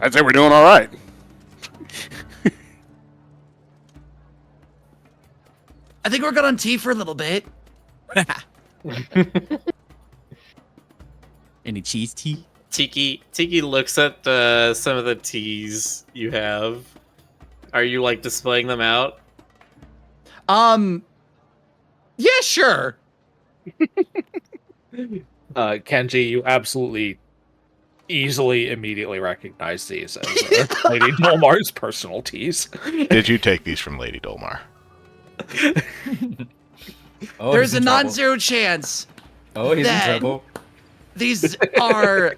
I'd say we're doing all right. I think we're good on tea for a little bit. Any cheese tea? Tiki looks at some of the teas you have. Are you like displaying them out? Yeah, sure. Kenji, you absolutely easily immediately recognize these as Lady Dolmar's personal teas. Did you take these from Lady Dolmar? Oh, There's he's a in trouble. non-zero chance Oh, he's in that- trouble. these are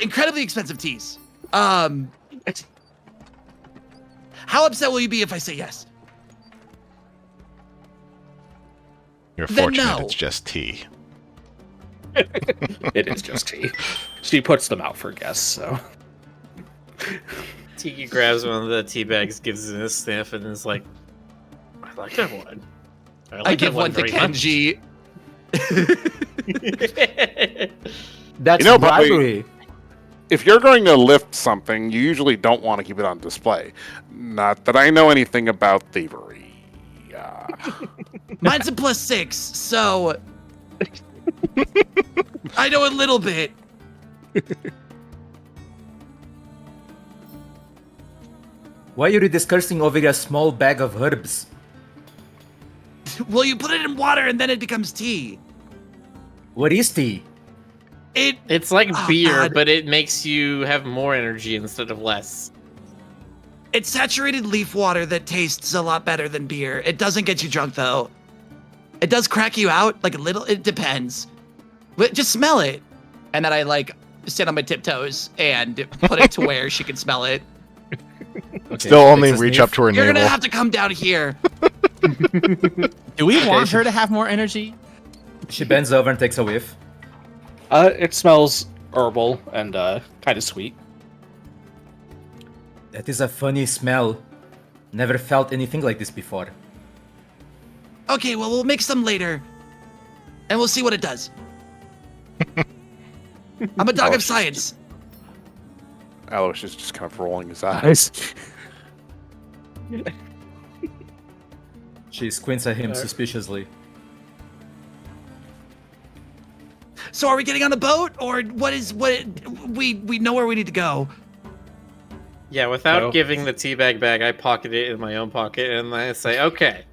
incredibly expensive teas. How upset will you be if I say yes? You're Then fortunate no. it's just tea. It is just tea. She puts them out for guests, so. Tiki grabs one of the tea bags, gives it a sniff, and is like, I like that one. I give one to very much." Kenji. That's You know, probably- bribery. If you're going to lift something, you usually don't want to keep it on display. Not that I know anything about thievery. Mine's a +6, so I know a little bit. Why are you discussing over a small bag of herbs? Well, you put it in water and then it becomes tea. What is tea? It's like Oh, beer, God. but it makes you have more energy instead of less. It's saturated leaf water that tastes a lot better than beer. It doesn't get you drunk though. It does crack you out, like a little. It depends. But just smell it, and then I like sit on my tiptoes and put it to where she can smell it. Okay, Still only fix his reach sniff. up to her You're navel. gonna have to come down here. Do we want her to have more energy? She bends over and takes a whiff. It smells herbal and kind of sweet. That is a funny smell. Never felt anything like this before. Okay, well, we'll mix them later. And we'll see what it does. I'm a dog of science. Alois is just kind of rolling his eyes. She squints at him suspiciously. So are we getting on the boat, or we know where we need to go? Yeah, without No. giving the teabag back, I pocket it in my own pocket and I say, okay.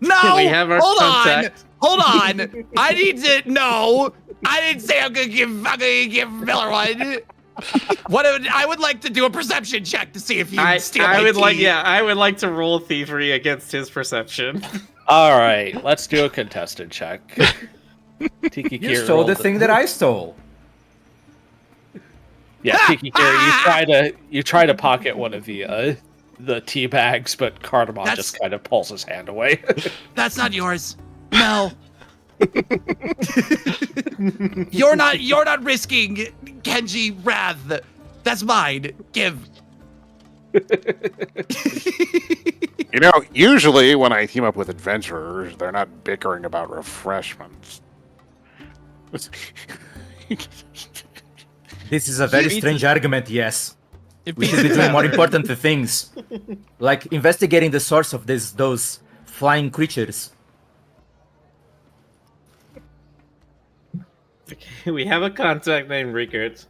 No, We have our hold contact. on. I need to know. I didn't say I'm gonna give Miller one. I would like to do a perception check to see if you steal my tea. I would like to roll thievery against his perception. All right, let's do a contested check. Tiki You Kira stole rolled the thing that I stole. Yeah, Tiki Kira, you try to pocket one of the tea bags, but Cardamom That's- just kind of pulls his hand away. That's not yours. Mel. You're not risking Kenji wrath. That's mine. Give. You know, usually when I team up with adventurers, they're not bickering about refreshments. This is a very strange argument, yes. We should be doing more important things. Like investigating the source of those flying creatures. We have a contact named Rickert.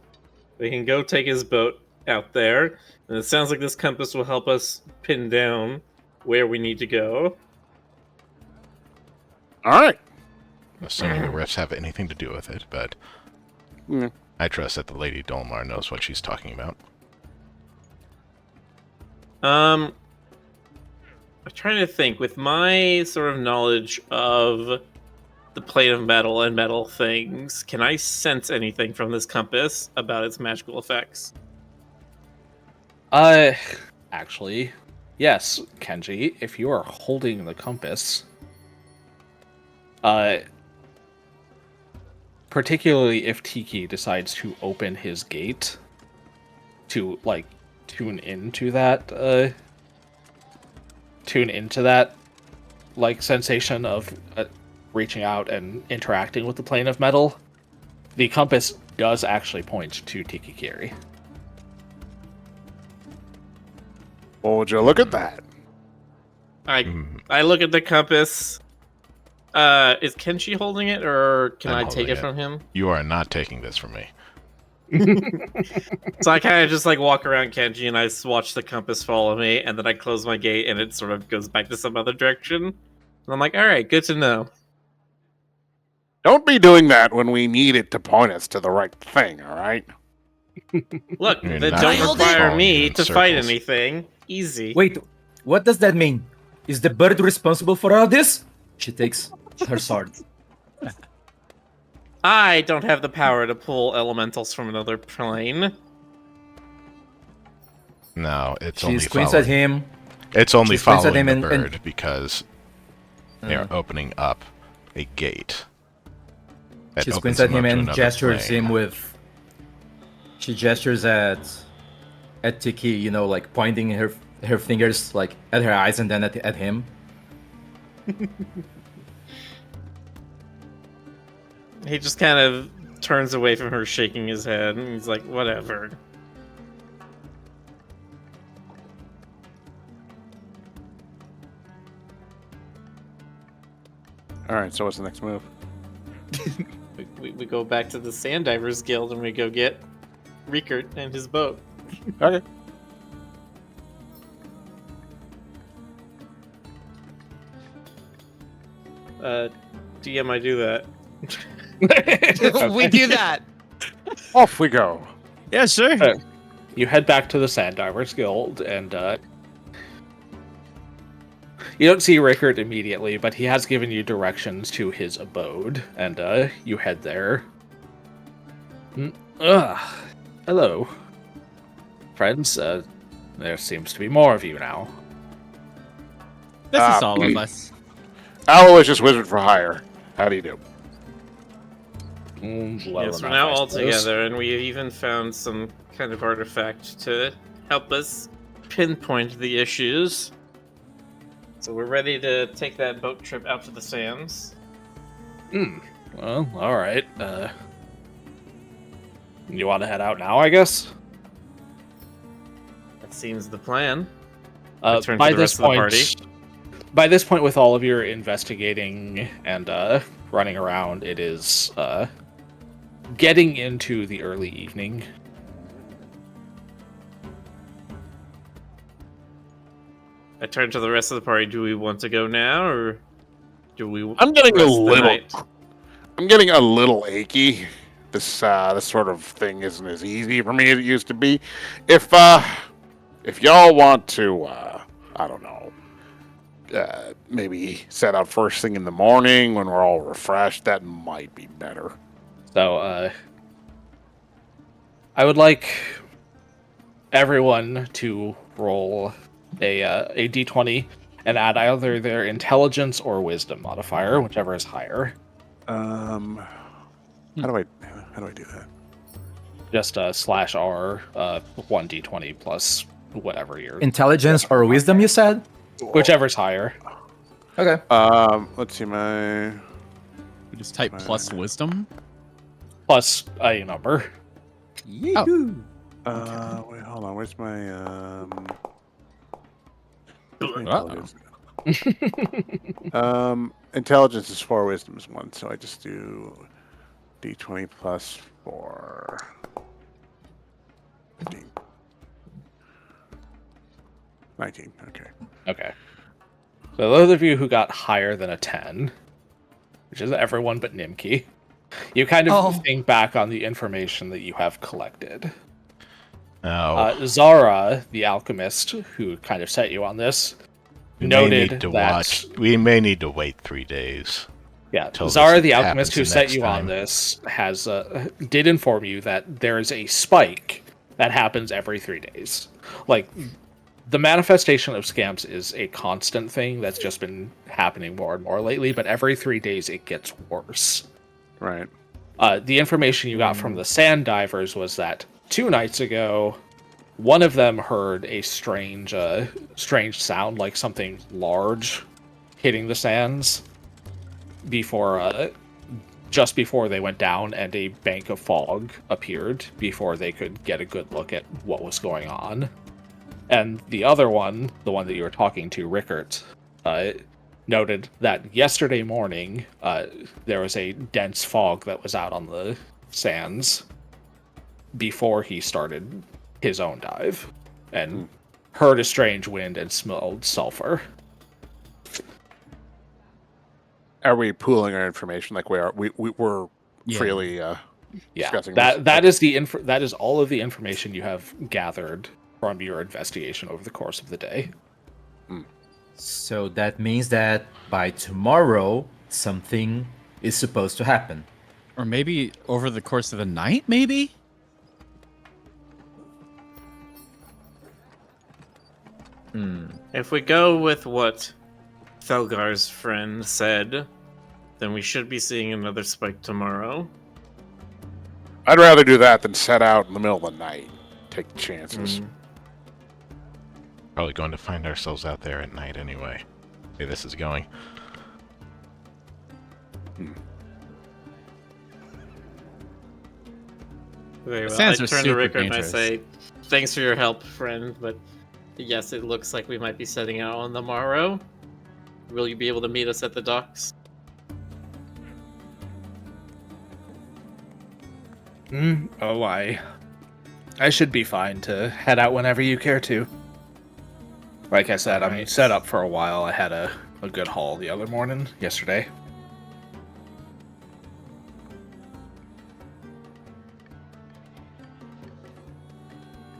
We can go take his boat out there. And it sounds like this compass will help us pin down where we need to go. All right. Assuming the rifts have anything to do with it, but Mm. I trust that the Lady Dolmar knows what she's talking about. I'm trying to think. With my sort of knowledge of the plane of metal and metal things, can I sense anything from this compass about its magical effects? Actually, yes, Kenji, if you are holding the compass, particularly if Tiki decides to open his gate to, like, tune into that, like, sensation of reaching out and interacting with the plane of metal, the compass does actually point to Tiki Kiri. Well, would you look at that? I look at the compass. Is Kenshi holding it, or can I'm I take holding it it. from him? You are not taking this from me. So I kind of just like walk around Kenji and I watch the compass follow me, and then I close my gate and it sort of goes back to some other direction. And I'm like, all right, good to know. Don't be doing that when we need it to point us to the right thing, all right? Look, You're they not don't hold require following me you in to fight circles. anything. Easy. Wait, what does that mean? Is the bird responsible for all this? She takes her sword. I don't have the power to pull elementals from another plane. No, it's She only squints following. at him. It's only she squints at following him the and- bird because they are opening up a gate. that She opens squints at them him up to and another gestures plane. him with. She gestures at Tiki, you know, like pointing her fingers like at her eyes and then at him. He just kind of turns away from her, shaking his head, and he's like, whatever. All right, so what's the next move? We go back to the Sand Divers Guild and we go get Rickert and his boat. Okay. DM, I do that. We do that. Off we go. Yeah, sure. You head back to the Sand Divers Guild, and you don't see Rickert immediately, but he has given you directions to his abode, and you head there. Hello, friends. There seems to be more of you now. This is all of us. Aloysius Wizard for Hire. How do you do? Low Yes, we're enough, now I all suppose. together, and we have even found some kind of artifact to help us pinpoint the issues. So we're ready to take that boat trip out to the sands. Well, all right. You want to head out now, I guess? That seems the plan. Return to By the this rest of the point, party. by this point, with all of your investigating and running around, it is getting into the early evening. I turn to the rest of the party. Do we want to go now, or do we? I'm getting a rest the little. night? I'm getting a little achy. This sort of thing isn't as easy for me as it used to be. If y'all want to, I don't know, maybe set out first thing in the morning when we're all refreshed, that might be better. So, I would like everyone to roll a d20 and add either their intelligence or wisdom modifier, whichever is higher. How do I do that? Just /R 1d20 plus whatever your Intelligence or wisdom, you said? whichever's higher. Okay. Let's see my. We just type plus wisdom. Plus a number. Oh. Wait, hold on. Where's my Uh-oh. intelligence is 4, wisdom is 1, so I just do d20 plus 4. 15. 19. Okay. Okay. So those of you who got higher than a 10, which is everyone but Nimki, you kind of think back on the information that you have collected. Zara, the alchemist, who kind of set you on this, noted that we may need to wait 3 days. Yeah, till Zara, this the alchemist, who happens set next you on time. this, has did inform you that there is a spike that happens every 3 days. Like, the manifestation of scamps is a constant thing that's just been happening more and more lately, but every 3 days it gets worse. Right. The information you got from the sand divers was that 2 nights ago, one of them heard a strange sound, like something large hitting the sands just before they went down, and a bank of fog appeared before they could get a good look at what was going on. And the other one, the one that you were talking to, Rickert, noted that yesterday morning there was a dense fog that was out on the sands before he started his own dive, and heard a strange wind and smelled sulfur. Are we pooling our information like we're freely discussing that is all of the information you have gathered from your investigation over the course of the day. So that means that by tomorrow, something is supposed to happen. Or maybe over the course of the night, maybe? If we go with what Thelgar's friend said, then we should be seeing another spike tomorrow. I'd rather do that than set out in the middle of the night. Take chances. Probably going to find ourselves out there at night anyway. Hey, this is going. Very well. Sands I are turn to super Rickard and I dangerous. say, "Thanks for your help, friend, but yes, it looks like we might be setting out on the morrow. Will you be able to meet us at the docks?" Oh, I should be fine to head out whenever you care to. Like I said, I'm Alright. set up for a while. I had a good haul the other morning, yesterday.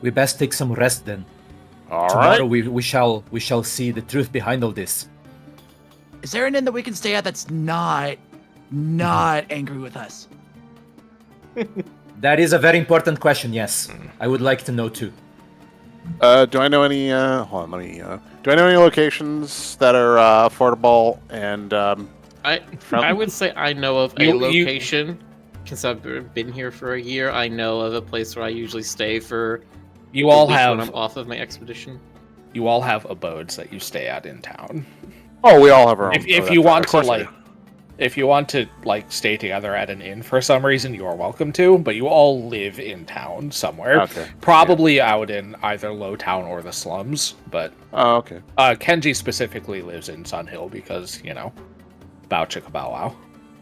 We best take some rest then. All Tomorrow right. we shall see the truth behind all this. Is there an inn that we can stay at that's not angry with us? That is a very important question, yes. I would like to know too. Do I know any? Hold on. Let me. Do I know any locations that are affordable and? I would say I know of a You- location, because I've been here for a year. I know of a place where I usually stay for You all the week when have I'm off of my expedition. you all have abodes that you stay at in town. Oh, we all have our own. If you want to if you want to stay together at an inn for some reason, you are welcome to. But you all live in town somewhere, Okay. probably out in either Low Town or the slums. But Oh, okay. Kenji specifically lives in Sun Hill because bow chicka bow wow.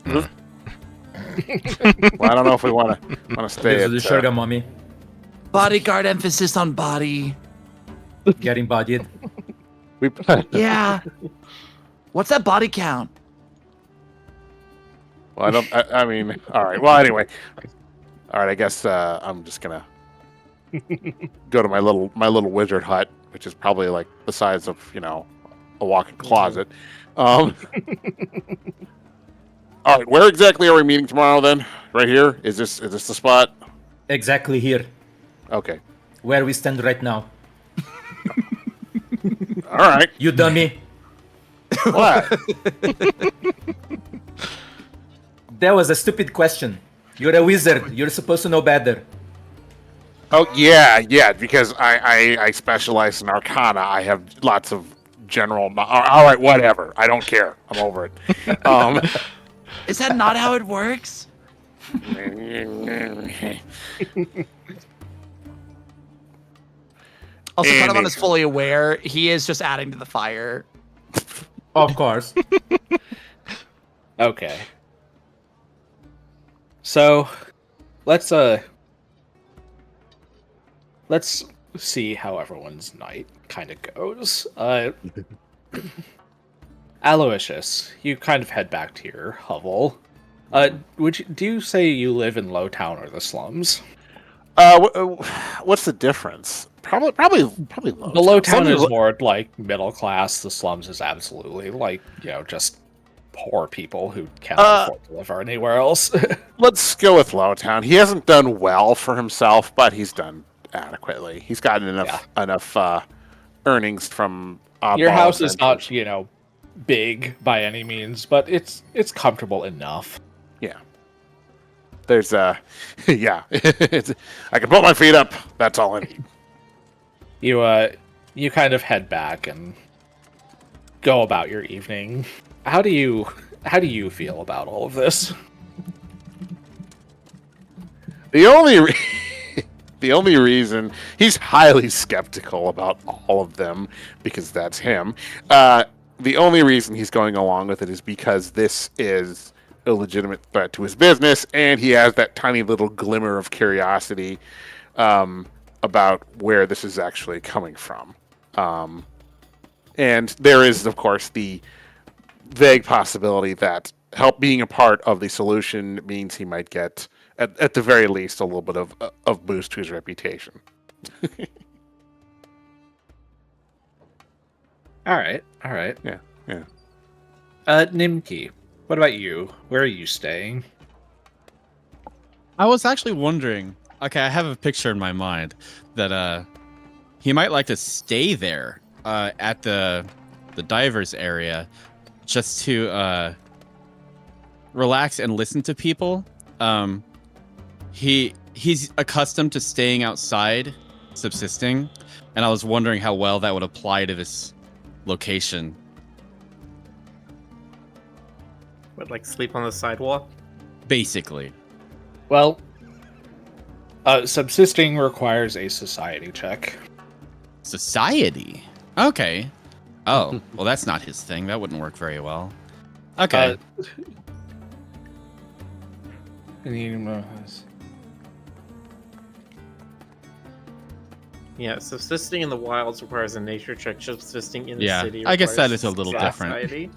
Well, I don't know if we want to stay This at. is the sugar mommy Bodyguard emphasis on body. getting bodied. We. Yeah. What's that body count? Well, I don't. I mean, all right. Well, anyway, all right. I guess I'm just gonna go to my little wizard hut, which is probably like the size of a walk-in closet. All right. Where exactly are we meeting tomorrow? Then, right here. Is this the spot? Exactly here, Okay. where we stand right now. All right. You dummy. What? That was a stupid question. You're a wizard. You're supposed to know better. Oh yeah. Because I specialize in Arcana. I have lots of general. All right. Whatever. I don't care. I'm over it. Is that not how it works? Also, Caravan is fully aware. He is just adding to the fire. Of course. Okay. So, let's see how everyone's night kind of goes. Aloysius, you kind of head back to your hovel. Do you say you live in Low Town or the slums? What's the difference? Probably low. The Low Town Slums is more like middle class. The slums is absolutely just poor people who cannot afford to live anywhere else. Let's go with Low Town. He hasn't done well for himself, but he's done adequately. He's gotten enough earnings from your house is not big by any means, but it's comfortable enough. Yeah. There's I can put my feet up. That's all I need. You kind of head back and go about your evening. How do you feel about all of this? The only reason he's highly skeptical about all of them, because that's him. The only reason he's going along with it is because this is a legitimate threat to his business, and he has that tiny little glimmer of curiosity about where this is actually coming from. And there is, of course, the vague possibility that being a part of the solution means he might get, at the very least, a little bit of boost to his reputation. All right. Yeah. Nimki, what about you? Where are you staying? I was actually wondering. Okay, I have a picture in my mind that he might like to stay there at the divers area, just to relax and listen to people. He's accustomed to staying outside, subsisting, and I was wondering how well that would apply to this location. Would like sleep on the sidewalk? Basically. Well, subsisting requires a society check. Society? Okay. Oh, well, that's not his thing. That wouldn't work very well. Okay. Yeah, subsisting in the wilds requires a nature check. Subsisting in the city I guess requires that is a little society. different.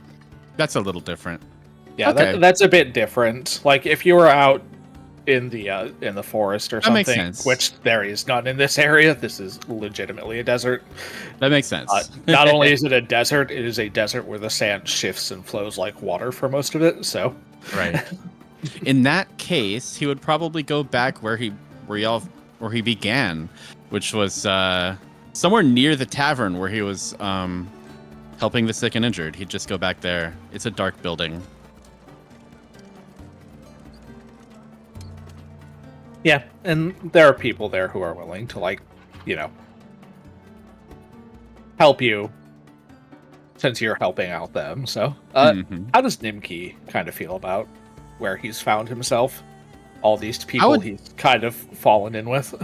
That's a little different. Yeah, Okay. that's a bit different. Like if you were out in the forest or That makes something, sense. which there is none in this area. This is legitimately a desert. That makes sense. Not only is it a desert, it is a desert where the sand shifts and flows like water for most of it. So, Right. In that case, he would probably go back where he began, which was somewhere near the tavern where he was helping the sick and injured. He'd just go back there. It's a dark building. yeah, and there are people there who are willing to help you since you're helping out them. So, how does Nimki kind of feel about where he's found himself? All these people he's kind of fallen in with.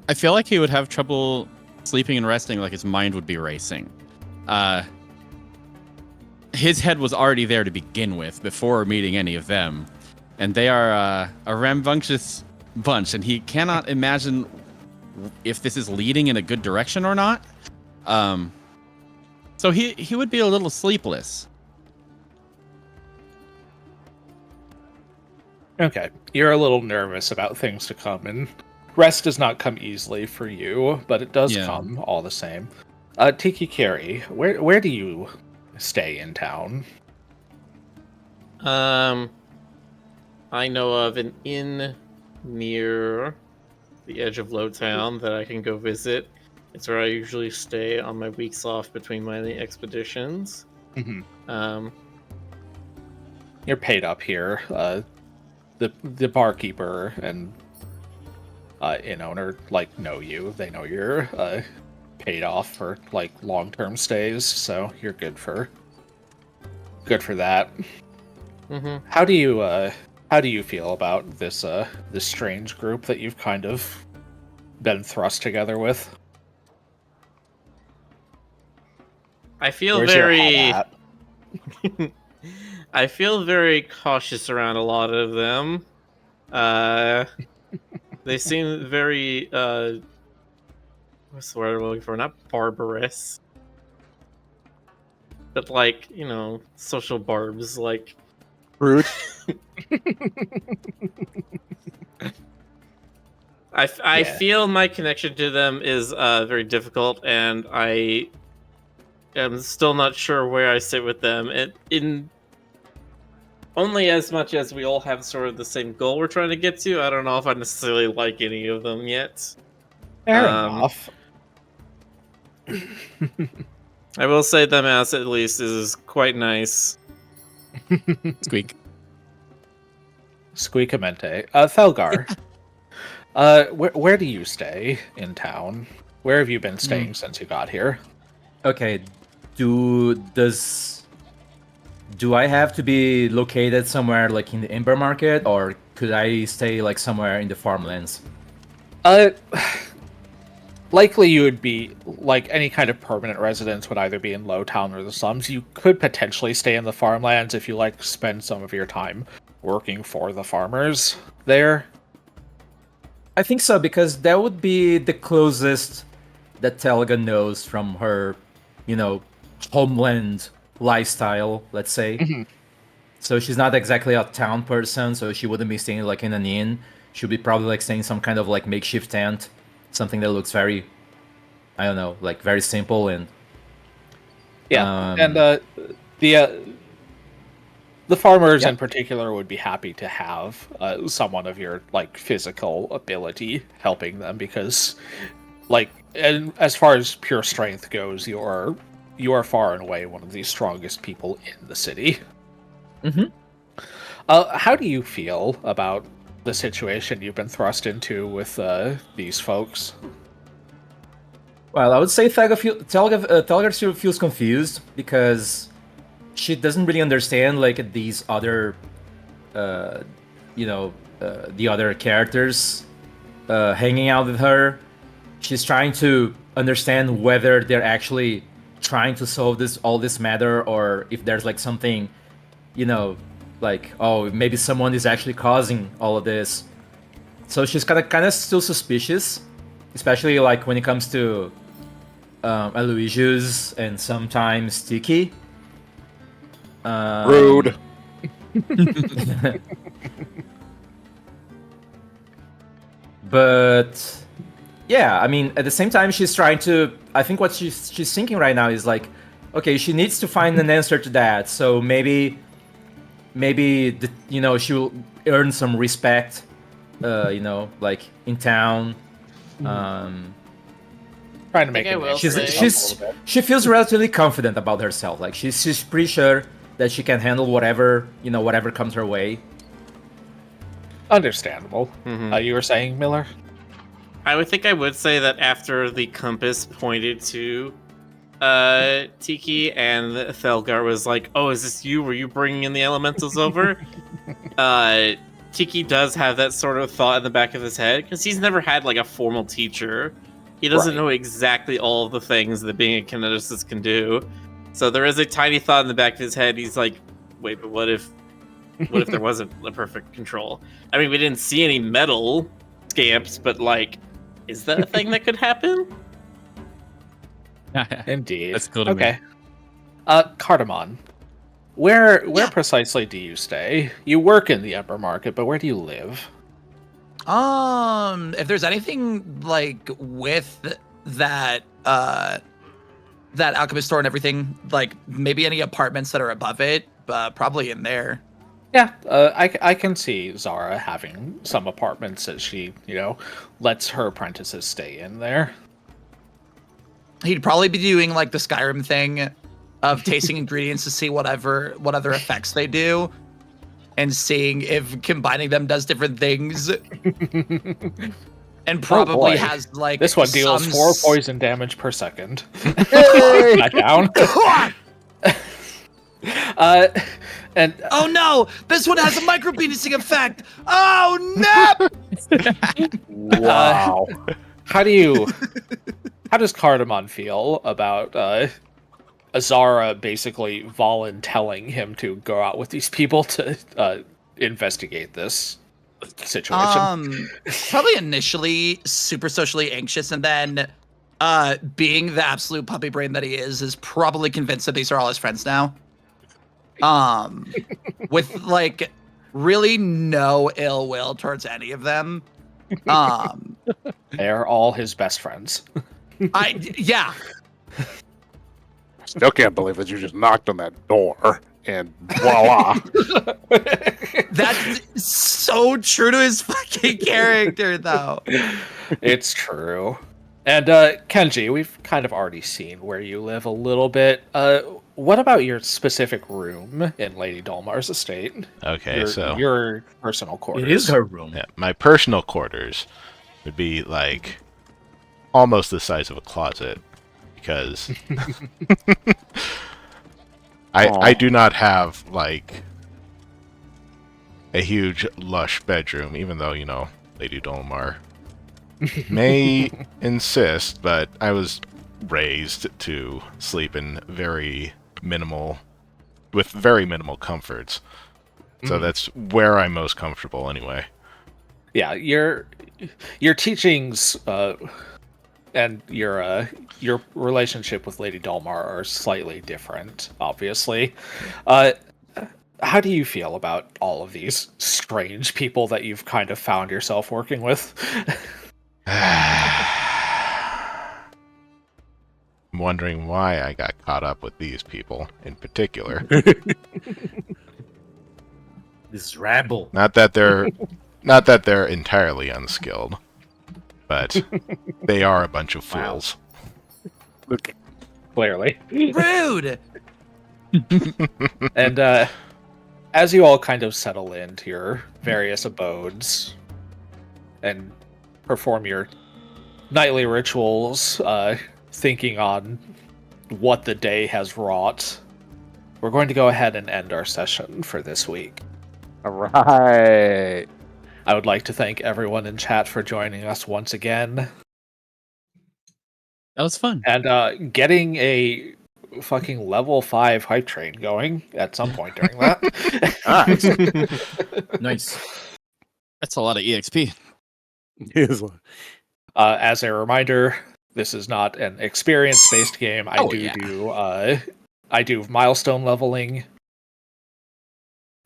I feel like he would have trouble sleeping and resting, like his mind would be racing. His head was already there to begin with before meeting any of them. And they are a rambunctious bunch, and he cannot imagine if this is leading in a good direction or not. So he would be a little sleepless. Okay, you're a little nervous about things to come, and rest does not come easily for you, but it does come all the same. Tiki Kiri, where do you stay in town? I know of an inn near the edge of Lowtown that I can go visit. It's where I usually stay on my weeks off between my expeditions. You're paid up here. The barkeeper and inn owner know you. They know you're paid off for long-term stays, so you're good for that. How do you feel about this strange group that you've kind of been thrust together with? I feel Where's very your hat I feel very cautious around a lot of them. They seem very what's the word I'm looking for? Not barbarous, but social barbs, Rude. I feel my connection to them is very difficult, and I am still not sure where I sit with them. In only as much as we all have sort of the same goal we're trying to get to, I don't know if I necessarily like any of them yet. Fair enough. I will say the mouse at least is quite nice. Squeak. Squeakamente. Thelgar, where do you stay in town? Where have you been staying since you got here? Okay, do I have to be located somewhere in the Ember Market, or could I stay somewhere in the farmlands? Likely you would be any kind of permanent residence would either be in Lowtown or the slums. You could potentially stay in the farmlands if you spend some of your time working for the farmers there. I think so, because that would be the closest that Telga knows from her, homeland lifestyle, let's say. So she's not exactly a town person, so she wouldn't be staying in an inn. She'd be probably staying in some kind of makeshift tent, something that looks very, I don't know, very simple and and the farmers in particular would be happy to have someone of your physical ability helping them, because and as far as pure strength goes, you are far and away one of the strongest people in the city. How do you feel about the situation you've been thrust into with these folks? Well, I would say Telga still feels confused, because she doesn't really understand these other, the other characters hanging out with her. She's trying to understand whether they're actually trying to solve all this matter, or if there's something, oh, maybe someone is actually causing all of this. So she's kind of still suspicious, especially when it comes to Aloysius and sometimes Tiki. Rude. But yeah, I mean, at the same time, she's trying to. I think what she's thinking right now is okay, she needs to find an answer to that. So maybe she'll earn some respect, in town. Trying to make it. She feels relatively confident about herself. She's pretty sure that she can handle whatever comes her way. Understandable. You were saying, Miller? I would say that after the compass pointed to Tiki and Thelgar was like, "Oh, is this you? Were you bringing in the elementals over?" Tiki does have that sort of thought in the back of his head because he's never had like a formal teacher. He doesn't know exactly all of the things that being a kineticist can do. So there is a tiny thought in the back of his head. He's like, "Wait, but what if there wasn't a perfect control? I mean, we didn't see any metal scamps, but like, is that a thing that could happen?" Indeed. That's cool to me. Okay. Cardamon, where precisely do you stay? You work in the Ember Market, but where do you live? If there's anything like with that that alchemist store and everything, like maybe any apartments that are above it, probably in there. Yeah, I can see Zara having some apartments that she, lets her apprentices stay in there. He'd probably be doing like the Skyrim thing of tasting ingredients to see what other effects they do and seeing if combining them does different things. And probably has like this one deals 4 poison damage per second. Hey! Not down. And oh no, this one has a micropenising effect. Oh no! Wow. How does Cardamon feel about Azara basically volunteering him to go out with these people to investigate this situation? Probably initially super socially anxious, and then being the absolute puppy brain that he is probably convinced that these are all his friends now. With like really no ill will towards any of them. They're all his best friends. Yeah. Still can't believe that you just knocked on that door and voila. That's so true to his fucking character, though. It's true. And Kenji, we've kind of already seen where you live a little bit. What about your specific room in Lady Dolmar's estate? Okay, so your personal quarters. It is her room. yeah, my personal quarters would be like almost the size of a closet because I do not have like a huge lush bedroom, even though Lady Dolmar may insist, but I was raised to sleep in very minimal comforts. So that's where I'm most comfortable anyway. Yeah, your teachings and your relationship with Lady Dolmar are slightly different, obviously. How do you feel about all of these strange people that you've kind of found yourself working with? I'm wondering why I got caught up with these people in particular. This rabble. Not that they're entirely unskilled, but they are a bunch of fools. Look, clearly. Rude! And as you all kind of settle into your various abodes and perform your nightly rituals, thinking on what the day has wrought, we're going to go ahead and end our session for this week. All right. I would like to thank everyone in chat for joining us once again. That was fun. And getting a fucking level 5 hype train going at some point during that. Nice. That's a lot of EXP. As a reminder, this is not an experience-based game. I do milestone leveling.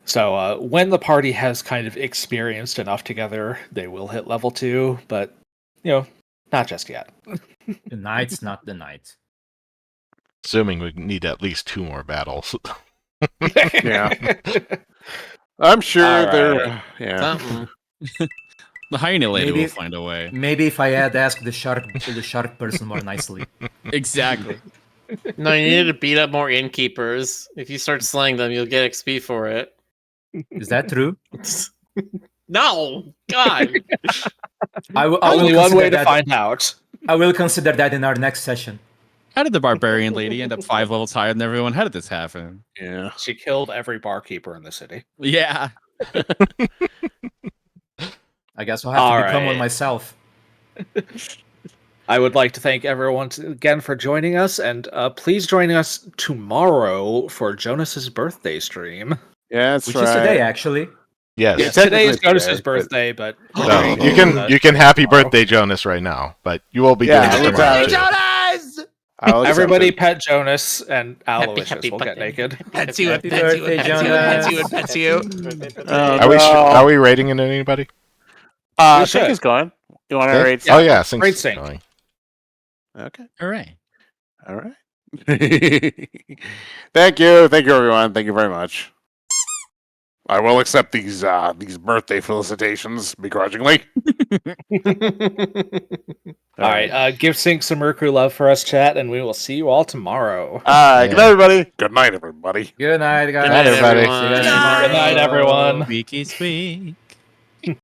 So when the party has kind of experienced enough together, they will hit level 2, but not just yet. The night's not the night. Assuming we need at least 2 more battles. Yeah. I'm sure All they're right. yeah. The hyena lady Maybe- will find a way. Maybe if I had asked the shark person more nicely. Exactly. No, you need to beat up more innkeepers. If you start slaying them, you'll get XP for it. Is that true? No! God! I will Only one consider way to that. find out. I will consider that in our next session. How did the barbarian lady end up 5 levels higher than everyone? How did this happen? Yeah. She killed every barkeeper in the city. Yeah. I guess I'll have to become one Alright. myself. I would like to thank everyone again for joining us, and please join us tomorrow for Jonas's birthday stream. Yeah, that's Which right. is today, actually. Yes. Yes, today is technically Jonas's today, but- birthday, but So you can happy birthday Jonas right now, but you will be Yeah, doing it let's tomorrow have it. too. Jonas! I'll accept everybody it. pet Jonas and Aloysius happy will get birthday. naked. Pets you, Happy pets you, birthday, pets you, pets you, pets you. Oh, Are we rating it anybody? We Sync should. is going. You want to Sync? rate? Oh yeah, Sync's Great sync. going. Okay. Hooray. All right. Thank you, everyone. Thank you very much. I will accept these birthday felicitations begrudgingly. All right, give Sync some Roo Croo love for us, chat, and we will see you all tomorrow. Good night, everybody. Good night, everybody. Good night, guys. Good night, everybody. See you guys Good night. tomorrow. Good night, everyone. Squeaky squeak.